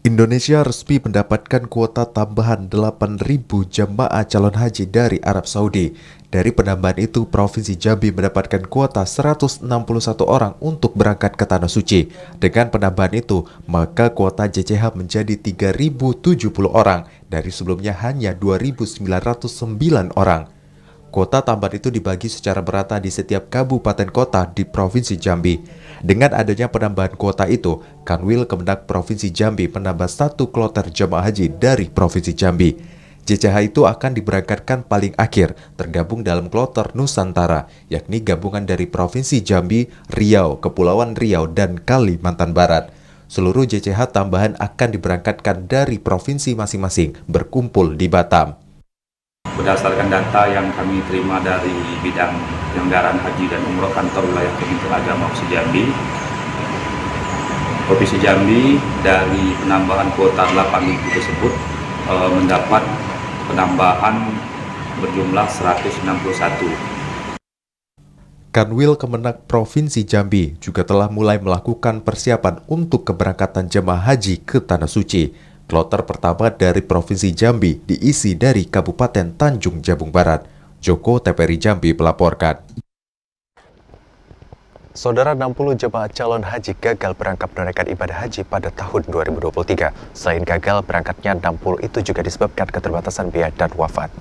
Indonesia resmi mendapatkan kuota tambahan 8.000 jemaah calon haji dari Arab Saudi. Dari penambahan itu, Provinsi Jambi mendapatkan kuota 161 orang untuk berangkat ke Tanah Suci. Dengan penambahan itu, maka kuota JCH menjadi 3.070 orang, dari sebelumnya hanya 2.909 orang. Kuota tambahan itu dibagi secara merata di setiap kabupaten kota di Provinsi Jambi. Dengan adanya penambahan kuota itu, Kanwil Kemendag Provinsi Jambi menambah 1 kloter jemaah haji dari Provinsi Jambi. JCH itu akan diberangkatkan paling akhir, tergabung dalam kloter Nusantara, yakni gabungan dari Provinsi Jambi, Riau, Kepulauan Riau, dan Kalimantan Barat. Seluruh JCH tambahan akan diberangkatkan dari provinsi masing-masing, berkumpul di Batam. Berdasarkan data yang kami terima dari bidang penyelenggaraan haji dan umroh kantor wilayah Kementerian Agama Provinsi Jambi, Provinsi Jambi dari penambahan kuota 8.000 tersebut mendapat penambahan berjumlah 161. Kanwil Kemenag Provinsi Jambi juga telah mulai melakukan persiapan untuk keberangkatan jemaah haji ke Tanah Suci. Kloter pertama dari Provinsi Jambi diisi dari Kabupaten Tanjung Jabung Barat. Joko TVRI Jambi melaporkan. Saudara, 60 jemaah calon haji gagal berangkat menunaikan ibadah haji pada tahun 2023. Selain gagal berangkatnya, 60 itu juga disebabkan keterbatasan biaya dan wafat.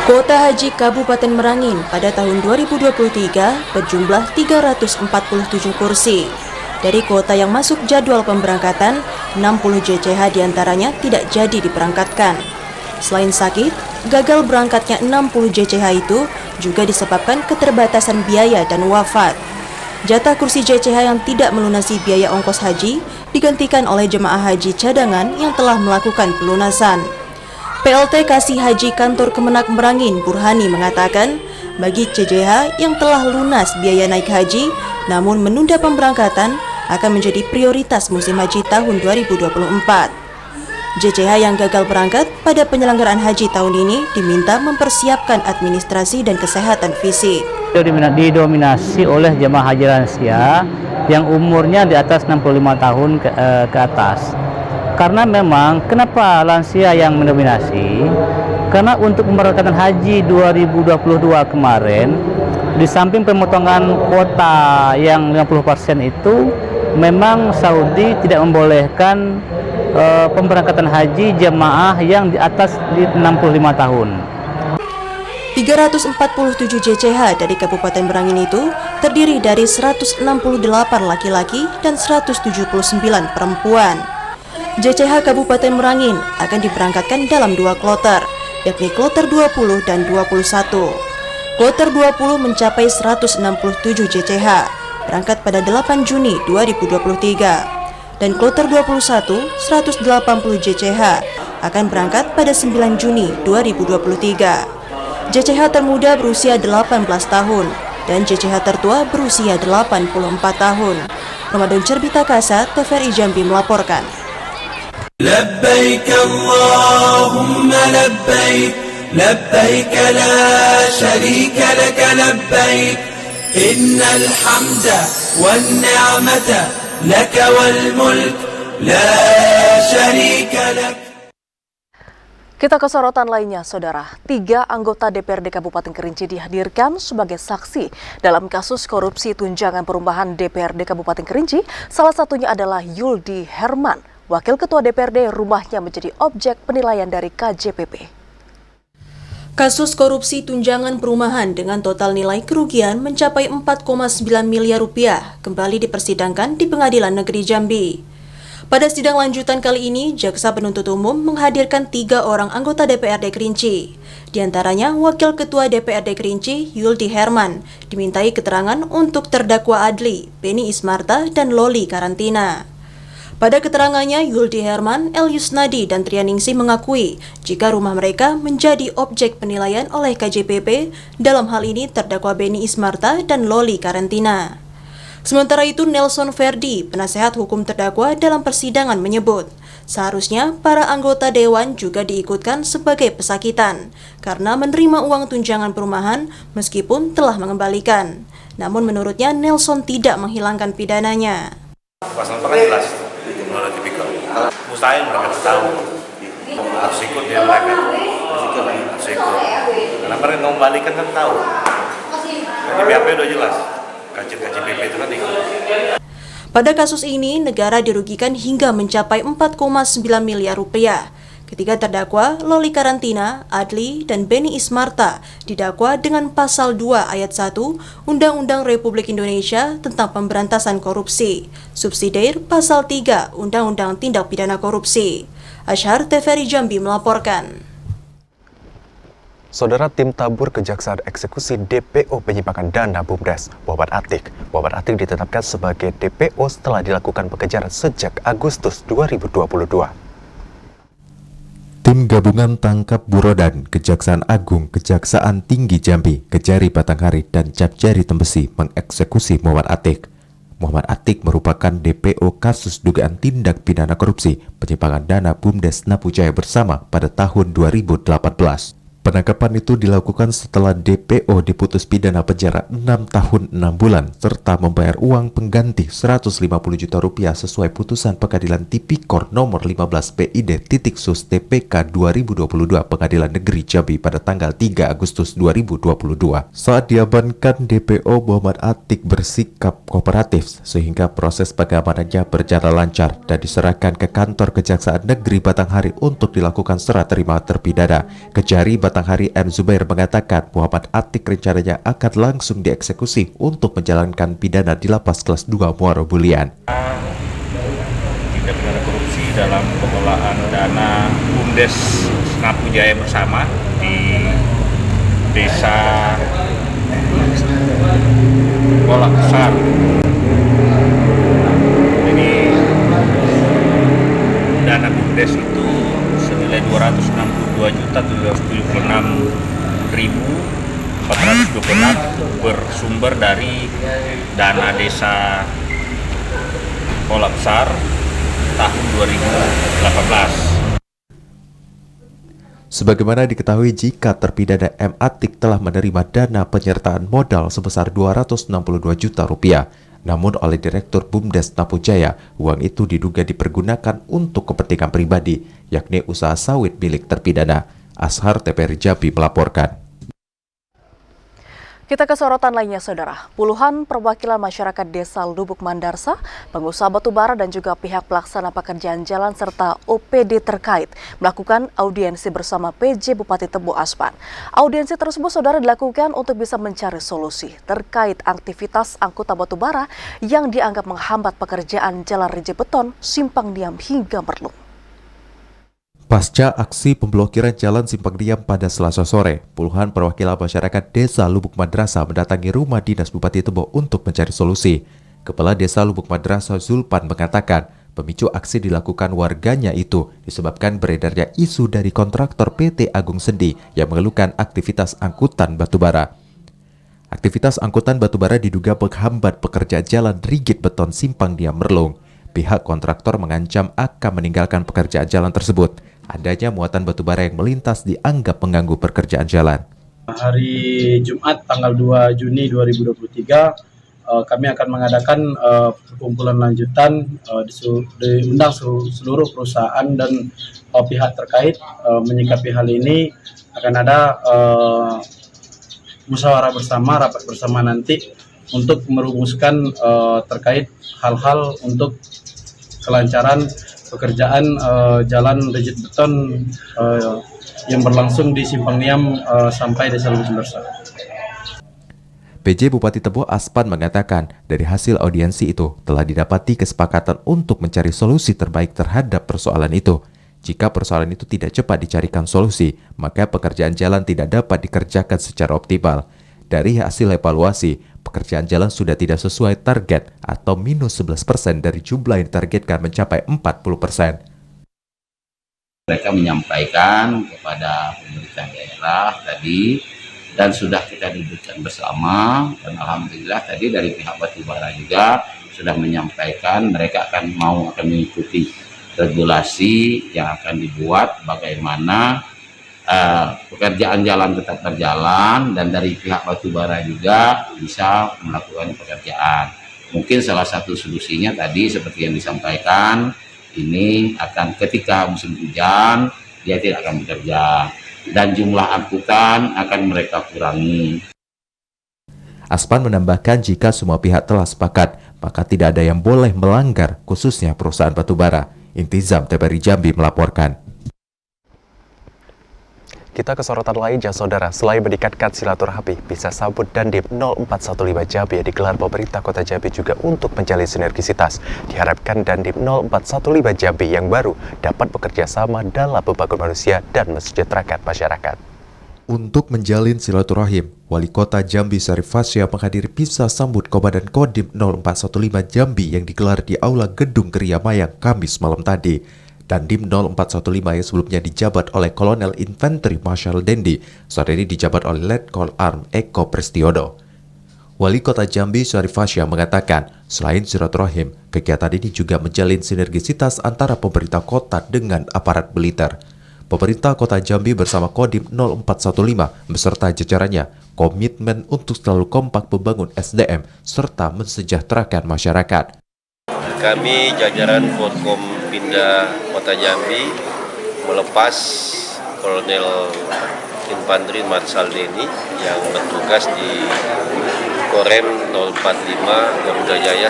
Kuota haji Kabupaten Merangin pada tahun 2023 berjumlah 347 kursi. Dari kuota yang masuk jadwal pemberangkatan, 60 JCH diantaranya tidak jadi diberangkatkan. Selain sakit, gagal berangkatnya 60 JCH itu juga disebabkan keterbatasan biaya dan wafat. Jatah kursi JCH yang tidak melunasi biaya ongkos haji digantikan oleh jemaah haji cadangan yang telah melakukan pelunasan. PLT Kasih Haji Kantor Kemenag Merangin Burhani mengatakan, bagi JCH yang telah lunas biaya naik haji namun menunda pemberangkatan akan menjadi prioritas musim haji tahun 2024. JCH yang gagal berangkat pada penyelenggaraan haji tahun ini diminta mempersiapkan administrasi dan kesehatan fisik. Didominasi oleh jemaah haji lansia yang umurnya di atas 65 tahun ke atas. Karena memang kenapa lansia yang mendominasi? Karena untuk pemberangkatan haji 2022 kemarin, di samping pemotongan kuota yang 50% itu, memang Saudi tidak membolehkan pemberangkatan haji jemaah yang di atas di 65 tahun. 347 JCH dari Kabupaten Merangin itu terdiri dari 168 laki-laki dan 179 perempuan. JCH Kabupaten Merangin akan diberangkatkan dalam 2 kloter, yakni kloter 20 dan 21. Kloter 20 mencapai 167 JCH, berangkat pada 8 Juni 2023. Dan kloter 21, 180 JCH, akan berangkat pada 9 Juni 2023. JCH termuda berusia 18 tahun, dan JCH tertua berusia 84 tahun. Ramadan Cerbita Kasa, TVRI Jambi melaporkan. لبيك اللهم لبيك لبيك لا شريك لك لبيك إن الحمد والنعمة لك والملك لا شريك لك. Kita ke sorotan lainnya, Saudara. 3 anggota DPRD Kabupaten Kerinci dihadirkan sebagai saksi dalam kasus korupsi tunjangan perumahan DPRD Kabupaten Kerinci. Salah satunya adalah Yuldi Herman, Wakil Ketua DPRD. Rumahnya menjadi objek penilaian dari KJPP. Kasus korupsi tunjangan perumahan dengan total nilai kerugian mencapai 4,9 miliar rupiah kembali dipersidangkan di Pengadilan Negeri Jambi. Pada sidang lanjutan kali ini, Jaksa Penuntut Umum menghadirkan 3 orang anggota DPRD Kerinci. Di antaranya Wakil Ketua DPRD Kerinci, Yuldi Herman, dimintai keterangan untuk terdakwa Adli, Beni Ismarta, dan Loli Karantina. Pada keterangannya, Yuldi Herman, El Yusnadi, dan Trianingsih mengakui jika rumah mereka menjadi objek penilaian oleh KJPP, dalam hal ini terdakwa Beni Ismarta dan Loli Karantina. Sementara itu, Nelson Verdi, penasehat hukum terdakwa dalam persidangan menyebut, seharusnya para anggota dewan juga diikutkan sebagai pesakitan karena menerima uang tunjangan perumahan meskipun telah mengembalikan. Namun menurutnya Nelson tidak menghilangkan pidananya. Pasal kan jelas jumlah tipikal. Mustahil mereka tahu. Harus ikut ya mereka. Harus ikut. Karena mereka mengembalikan kan tahu. Di BAP udah jelas. KJPP itu kan ikut. Pada kasus ini, negara dirugikan hingga mencapai 4,9 miliar rupiah. Ketiga terdakwa, Loli Karantina, Adli, dan Beni Ismarta, didakwa dengan Pasal 2 Ayat 1 Undang-Undang Republik Indonesia tentang Pemberantasan Korupsi, Subsidiar Pasal 3 Undang-Undang Tindak Pidana Korupsi. Ashar TVRI Jambi melaporkan. Saudara, tim tabur Kejaksaan Eksekusi DPO penyimpangan dana BUMDes, Muhammad Atik. Muhammad Atik ditetapkan sebagai DPO setelah dilakukan pengejaran sejak Agustus 2022. Tim gabungan tangkap burodan Kejaksaan Agung, Kejaksaan Tinggi Jambi, Kejari Batanghari, dan Capjari Tembesi mengeksekusi Muhammad Atik. Muhammad Atik merupakan DPO kasus dugaan tindak pidana korupsi penyimpangan dana BUMDes Napujaya Bersama pada tahun 2018. Penangkapan itu dilakukan setelah DPO diputus pidana penjara 6 tahun 6 bulan serta membayar uang pengganti 150 juta rupiah sesuai putusan Pengadilan Tipikor nomor 15 PID.Sus TPK 2022 Pengadilan Negeri Jambi pada tanggal 3 Agustus 2022. Saat diamankan, DPO Muhammad Atik bersikap kooperatif sehingga proses pengamanannya berjalan lancar dan diserahkan ke kantor Kejaksaan Negeri Batanghari untuk dilakukan serah terima terpidana. Kejari Batanghari M. Zubair mengatakan Muhammad Atik rencananya akan langsung dieksekusi untuk menjalankan pidana di Lapas Kelas 2 Muaro Bulian. Tindak pidana korupsi dalam pengelolaan dana BUMDes Napujaya Bersama di Desa Kolak Besar. Jadi dana BUMDes itu senilai 262.776.426 itu bersumber dari dana desa Kolak Besar tahun 2018. Sebagaimana diketahui, jika terpidana M. Atik telah menerima dana penyertaan modal sebesar 262 juta rupiah. Namun oleh Direktur BUMDes Napujaya, uang itu diduga dipergunakan untuk kepentingan pribadi, yakni usaha sawit milik terpidana. Ashar TVRI Jambi melaporkan. Kita ke sorotan lainnya, Saudara. Puluhan perwakilan masyarakat Desa Lubuk Mandarsa, pengusaha batubara dan juga pihak pelaksana pekerjaan jalan serta OPD terkait melakukan audiensi bersama PJ Bupati Tebo Aspan. Audiensi tersebut, Saudara, dilakukan untuk bisa mencari solusi terkait aktivitas angkutan batubara yang dianggap menghambat pekerjaan jalan rijek beton Simpang Diam hingga Merlung. Pasca aksi pemblokiran jalan Simpang Diam pada Selasa sore, puluhan perwakilan masyarakat Desa Lubuk Madrasah mendatangi rumah dinas Bupati Tebo untuk mencari solusi. Kepala Desa Lubuk Madrasah Zulpan mengatakan, pemicu aksi dilakukan warganya itu disebabkan beredarnya isu dari kontraktor PT Agung Sendi yang mengeluhkan aktivitas angkutan batubara. Aktivitas angkutan batubara diduga menghambat pekerjaan jalan rigid beton Simpang Diam Merlung. Pihak kontraktor mengancam akan meninggalkan pekerjaan jalan tersebut. Adanya muatan batubara yang melintas dianggap mengganggu pekerjaan jalan. Hari Jumat tanggal 2 Juni 2023 kami akan mengadakan perkumpulan lanjutan, diundang seluruh perusahaan dan pihak terkait menyikapi hal ini. Akan ada musyawarah bersama, rapat bersama nanti untuk merumuskan terkait hal-hal untuk kelancaran pekerjaan jalan rigid beton yang berlangsung di Simpang Diam sampai Desa Lubuk Mandarsa. PJ Bupati Tebo Aspan mengatakan dari hasil audiensi itu telah didapati kesepakatan untuk mencari solusi terbaik terhadap persoalan itu. Jika persoalan itu tidak cepat dicarikan solusi, maka pekerjaan jalan tidak dapat dikerjakan secara optimal. Dari hasil evaluasi, pekerjaan jalan sudah tidak sesuai target atau minus 11% dari jumlah yang ditargetkan mencapai 40%. Mereka menyampaikan kepada pemerintah daerah tadi dan sudah kita dudukkan bersama, dan alhamdulillah tadi dari pihak Batubara juga sudah menyampaikan mereka akan mengikuti regulasi yang akan dibuat bagaimana pekerjaan jalan tetap berjalan, dan dari pihak Batubara juga bisa melakukan pekerjaan. Mungkin salah satu solusinya tadi seperti yang disampaikan, ini akan ketika musim hujan dia tidak akan bekerja dan jumlah angkutan akan mereka kurangi. Aspan menambahkan jika semua pihak telah sepakat, maka tidak ada yang boleh melanggar, khususnya perusahaan batubara. Intizam TVRI Jambi melaporkan. Kita ke sorotan lain, ya saudara. Selain meningkatkan silaturahmi, bisa sambut Dandim 0415 Jambi yang digelar pemerintah Kota Jambi juga untuk menjalin sinergisitas. Diharapkan Dandim 0415 Jambi yang baru dapat bekerja sama dalam membangun manusia dan mensejahterakan masyarakat. Untuk menjalin silaturahim, Wali Kota Jambi Syarif Fasya menghadiri misa sambut Komandan Kodim 0415 Jambi yang digelar di Aula Gedung Geria Mayang Kamis malam tadi. Dandim 0415 yang sebelumnya dijabat oleh Kolonel Infanteri Marshal Dendi, saat ini dijabat oleh Letkol Arm Eko Prestiodo. Wali Kota Jambi Syarif Fasya mengatakan, selain silaturahim, kegiatan ini juga menjalin sinergisitas antara pemerintah kota dengan aparat militer. Pemerintah Kota Jambi bersama Kodim 0415 beserta jajarannya komitmen untuk selalu kompak membangun SDM serta mensejahterakan masyarakat. Kami jajaran Forkompinda Kota Jambi melepas Kolonel Infanteri Marshal Denny yang bertugas di Korem 045 Garuda Jaya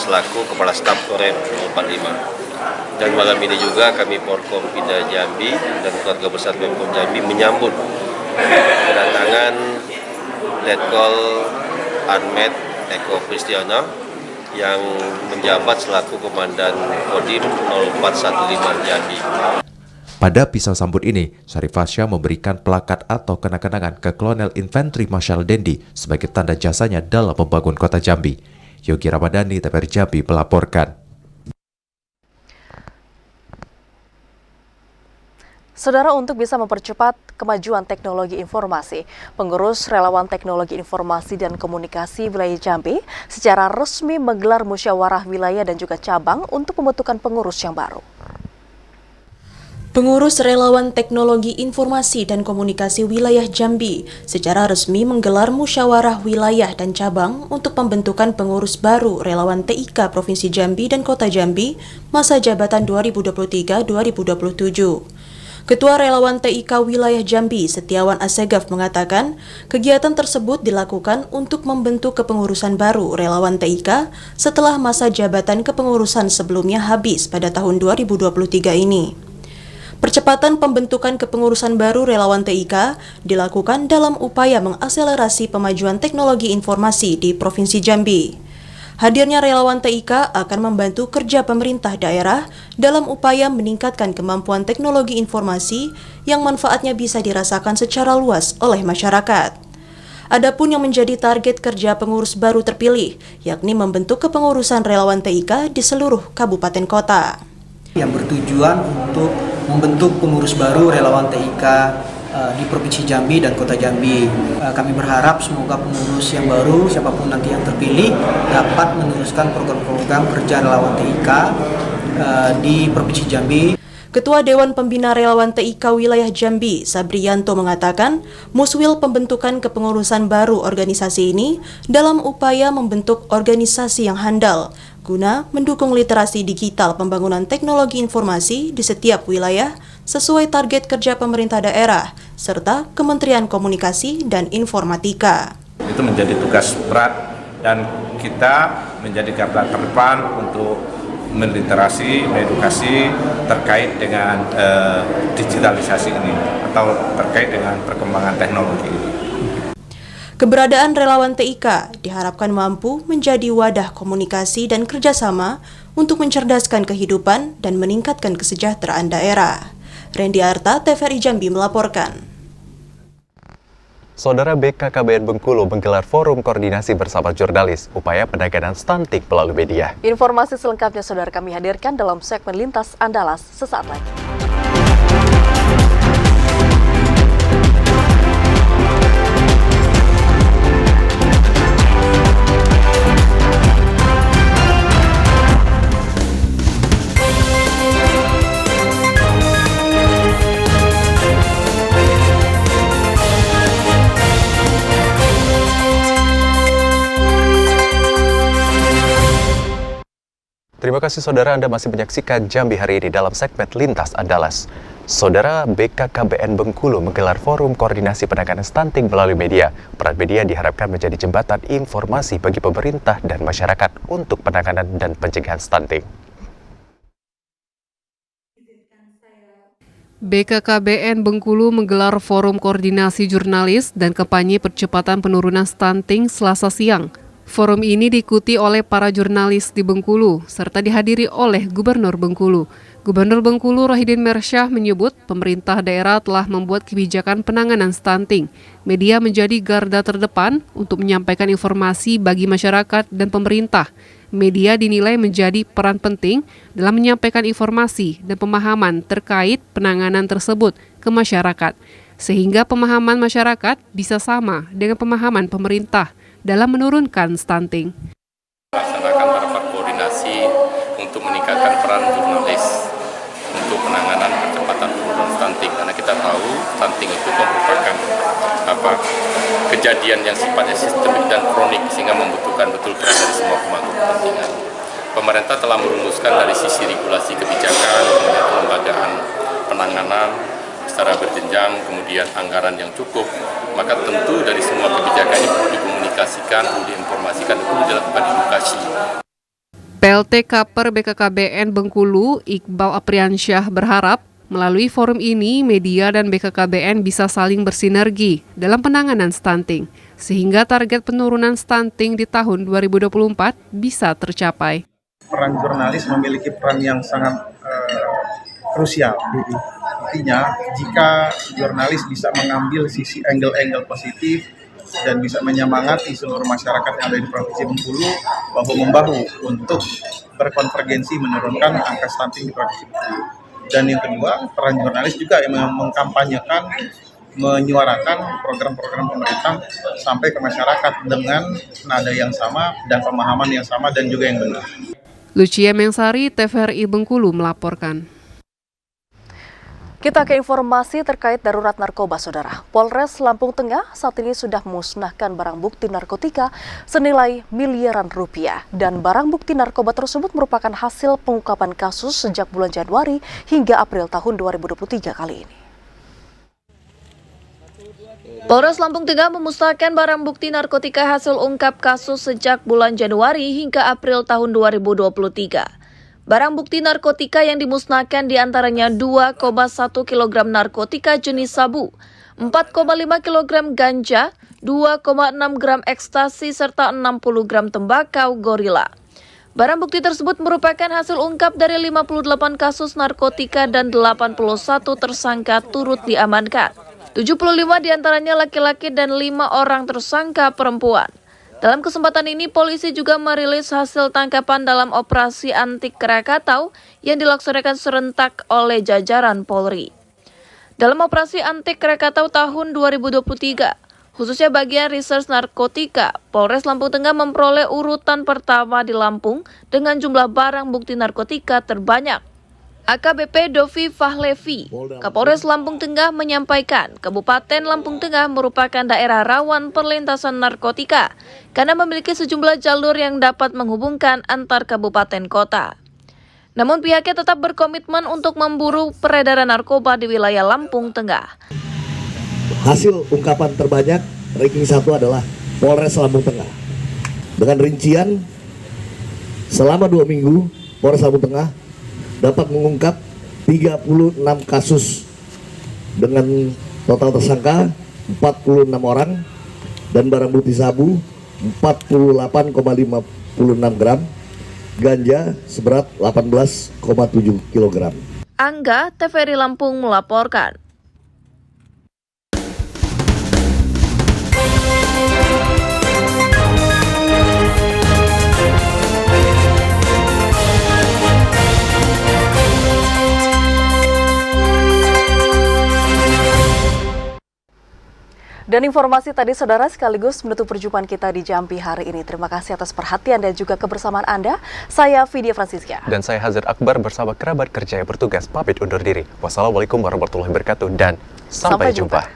selaku Kepala Staf Korem 045. Dan malam ini juga kami Forkompinda Jambi dan keluarga besar Pemkot Jambi menyambut kedatangan Letkol Armet Eko Prestiodo yang menjabat selaku Komandan Kodim 0415 Jambi. Pada pisau sambut ini, Syarif Fasya memberikan plakat atau kenang-kenangan ke Kolonel Infanteri Marshal Dendi sebagai tanda jasanya dalam membangun Kota Jambi. Yogi Ramadhani, TVRI Jambi melaporkan. Saudara, untuk bisa mempercepat kemajuan teknologi informasi, Pengurus Relawan Teknologi Informasi dan Komunikasi Wilayah Jambi secara resmi menggelar musyawarah wilayah dan juga cabang untuk pembentukan pengurus yang baru. Pengurus Relawan Teknologi Informasi dan Komunikasi Wilayah Jambi secara resmi menggelar musyawarah wilayah dan cabang untuk pembentukan pengurus baru Relawan TIK Provinsi Jambi dan Kota Jambi masa jabatan 2023-2027. Ketua Relawan TIK Wilayah Jambi, Setiawan Assegaf mengatakan, kegiatan tersebut dilakukan untuk membentuk kepengurusan baru Relawan TIK setelah masa jabatan kepengurusan sebelumnya habis pada tahun 2023 ini. Percepatan pembentukan kepengurusan baru Relawan TIK dilakukan dalam upaya mengakselerasi pemajuan teknologi informasi di Provinsi Jambi. Hadirnya relawan TIK akan membantu kerja pemerintah daerah dalam upaya meningkatkan kemampuan teknologi informasi yang manfaatnya bisa dirasakan secara luas oleh masyarakat. Adapun yang menjadi target kerja pengurus baru terpilih, yakni membentuk kepengurusan relawan TIK di seluruh kabupaten kota. Yang bertujuan untuk membentuk pengurus baru relawan TIK di Provinsi Jambi dan Kota Jambi. Kami berharap semoga pengurus yang baru, siapapun nanti yang terpilih, dapat meneruskan program-program kerja relawan TIK di Provinsi Jambi. Ketua Dewan Pembina Relawan TIK Wilayah Jambi, Sabrianto mengatakan, muswil pembentukan kepengurusan baru organisasi ini dalam upaya membentuk organisasi yang handal, guna mendukung literasi digital pembangunan teknologi informasi di setiap wilayah sesuai target kerja pemerintah daerah, serta Kementerian Komunikasi dan Informatika. Itu menjadi tugas berat dan kita menjadi garda terdepan untuk meliterasi, mengedukasi terkait dengan digitalisasi ini atau terkait dengan perkembangan teknologi ini. Keberadaan relawan TIK diharapkan mampu menjadi wadah komunikasi dan kerjasama untuk mencerdaskan kehidupan dan meningkatkan kesejahteraan daerah. Randy Arta, TVRI Jambi melaporkan. Saudara, BKKBN Bengkulu menggelar forum koordinasi bersama jurnalis, upaya penanganan stunting melalui media. Informasi selengkapnya saudara kami hadirkan dalam segmen Lintas Andalas sesaat lagi. Terima kasih saudara, Anda masih menyaksikan Jambi hari ini dalam segmen Lintas Andalas. Saudara, BKKBN Bengkulu menggelar forum koordinasi penanganan stunting melalui media. Peran media diharapkan menjadi jembatan informasi bagi pemerintah dan masyarakat untuk penanganan dan pencegahan stunting. BKKBN Bengkulu menggelar forum koordinasi jurnalis dan kampanye percepatan penurunan stunting Selasa siang. Forum ini diikuti oleh para jurnalis di Bengkulu, serta dihadiri oleh Gubernur Bengkulu. Gubernur Bengkulu Rohidin Mersyah menyebut pemerintah daerah telah membuat kebijakan penanganan stunting. Media menjadi garda terdepan untuk menyampaikan informasi bagi masyarakat dan pemerintah. Media dinilai menjadi peran penting dalam menyampaikan informasi dan pemahaman terkait penanganan tersebut ke masyarakat, sehingga pemahaman masyarakat bisa sama dengan pemahaman pemerintah dalam menurunkan stunting. Melaksanakan rapat koordinasi untuk meningkatkan peran jurnalis untuk penanganan percepatan penurunan stunting, karena kita tahu stunting itu merupakan kejadian yang sifatnya sistemik dan kronik sehingga membutuhkan betul peran dari semua pemangku kepentingan. Pemerintah telah merumuskan dari sisi regulasi kebijakan, kelembagaan penanganan secara berjenjang, kemudian anggaran yang cukup, maka tentu dari semua kebijakan ini perlu dikomunikasikan, perlu diinformasikan, perlu dilakukan edukasi. PLT Kaper BKKBN Bengkulu, Iqbal Apriansyah berharap melalui forum ini media dan BKKBN bisa saling bersinergi dalam penanganan stunting, sehingga target penurunan stunting di tahun 2024 bisa tercapai. Peran jurnalis memiliki peran yang sangat krusial. Artinya, jika jurnalis bisa mengambil sisi angle-angle positif dan bisa menyemangati seluruh masyarakat yang ada di Provinsi Bengkulu bahu-membahu untuk berkonvergensi menurunkan angka stunting di Provinsi Bengkulu. Dan yang kedua, peran jurnalis juga yang mengkampanyekan, menyuarakan program-program pemerintah sampai ke masyarakat dengan nada yang sama dan pemahaman yang sama dan juga yang benar. Lucia Mengsari, TVRI Bengkulu melaporkan. Kita ke informasi terkait darurat narkoba, saudara. Polres Lampung Tengah saat ini sudah memusnahkan barang bukti narkotika senilai miliaran rupiah. Dan barang bukti narkoba tersebut merupakan hasil pengungkapan kasus sejak bulan Januari hingga April tahun 2023 kali ini. Polres Lampung Tengah memusnahkan barang bukti narkotika hasil ungkap kasus sejak bulan Januari hingga April tahun 2023. Barang bukti narkotika yang dimusnahkan diantaranya 2,1 kg narkotika jenis sabu, 4,5 kg ganja, 2,6 gram ekstasi, serta 60 gram tembakau gorila. Barang bukti tersebut merupakan hasil ungkap dari 58 kasus narkotika dan 81 tersangka turut diamankan. 75 diantaranya laki-laki dan 5 orang tersangka perempuan. Dalam kesempatan ini, polisi juga merilis hasil tangkapan dalam operasi anti Krakatau yang dilaksanakan serentak oleh jajaran Polri. Dalam operasi anti Krakatau tahun 2023, khususnya bagian reserse narkotika, Polres Lampung Tengah memperoleh urutan pertama di Lampung dengan jumlah barang bukti narkotika terbanyak. AKBP Dovi Fahlevi, Kapolres Lampung Tengah menyampaikan Kabupaten Lampung Tengah merupakan daerah rawan perlintasan narkotika karena memiliki sejumlah jalur yang dapat menghubungkan antar kabupaten kota. Namun pihaknya tetap berkomitmen untuk memburu peredaran narkoba di wilayah Lampung Tengah. Hasil ungkapan terbanyak ranking 1 adalah Polres Lampung Tengah. Dengan rincian selama 2 minggu Polres Lampung Tengah dapat mengungkap 36 kasus dengan total tersangka 46 orang dan barang bukti sabu 48,56 gram, ganja seberat 18,7 kg. Angga, TVRI Lampung melaporkan. Dan informasi tadi, saudara, sekaligus menutup perjumpaan kita di Jambi hari ini. Terima kasih atas perhatian dan juga kebersamaan Anda. Saya Vidya Francisca. Dan saya Hazir Akbar bersama kerabat kerja yang bertugas pamit undur diri. Wassalamualaikum warahmatullahi wabarakatuh dan sampai jumpa.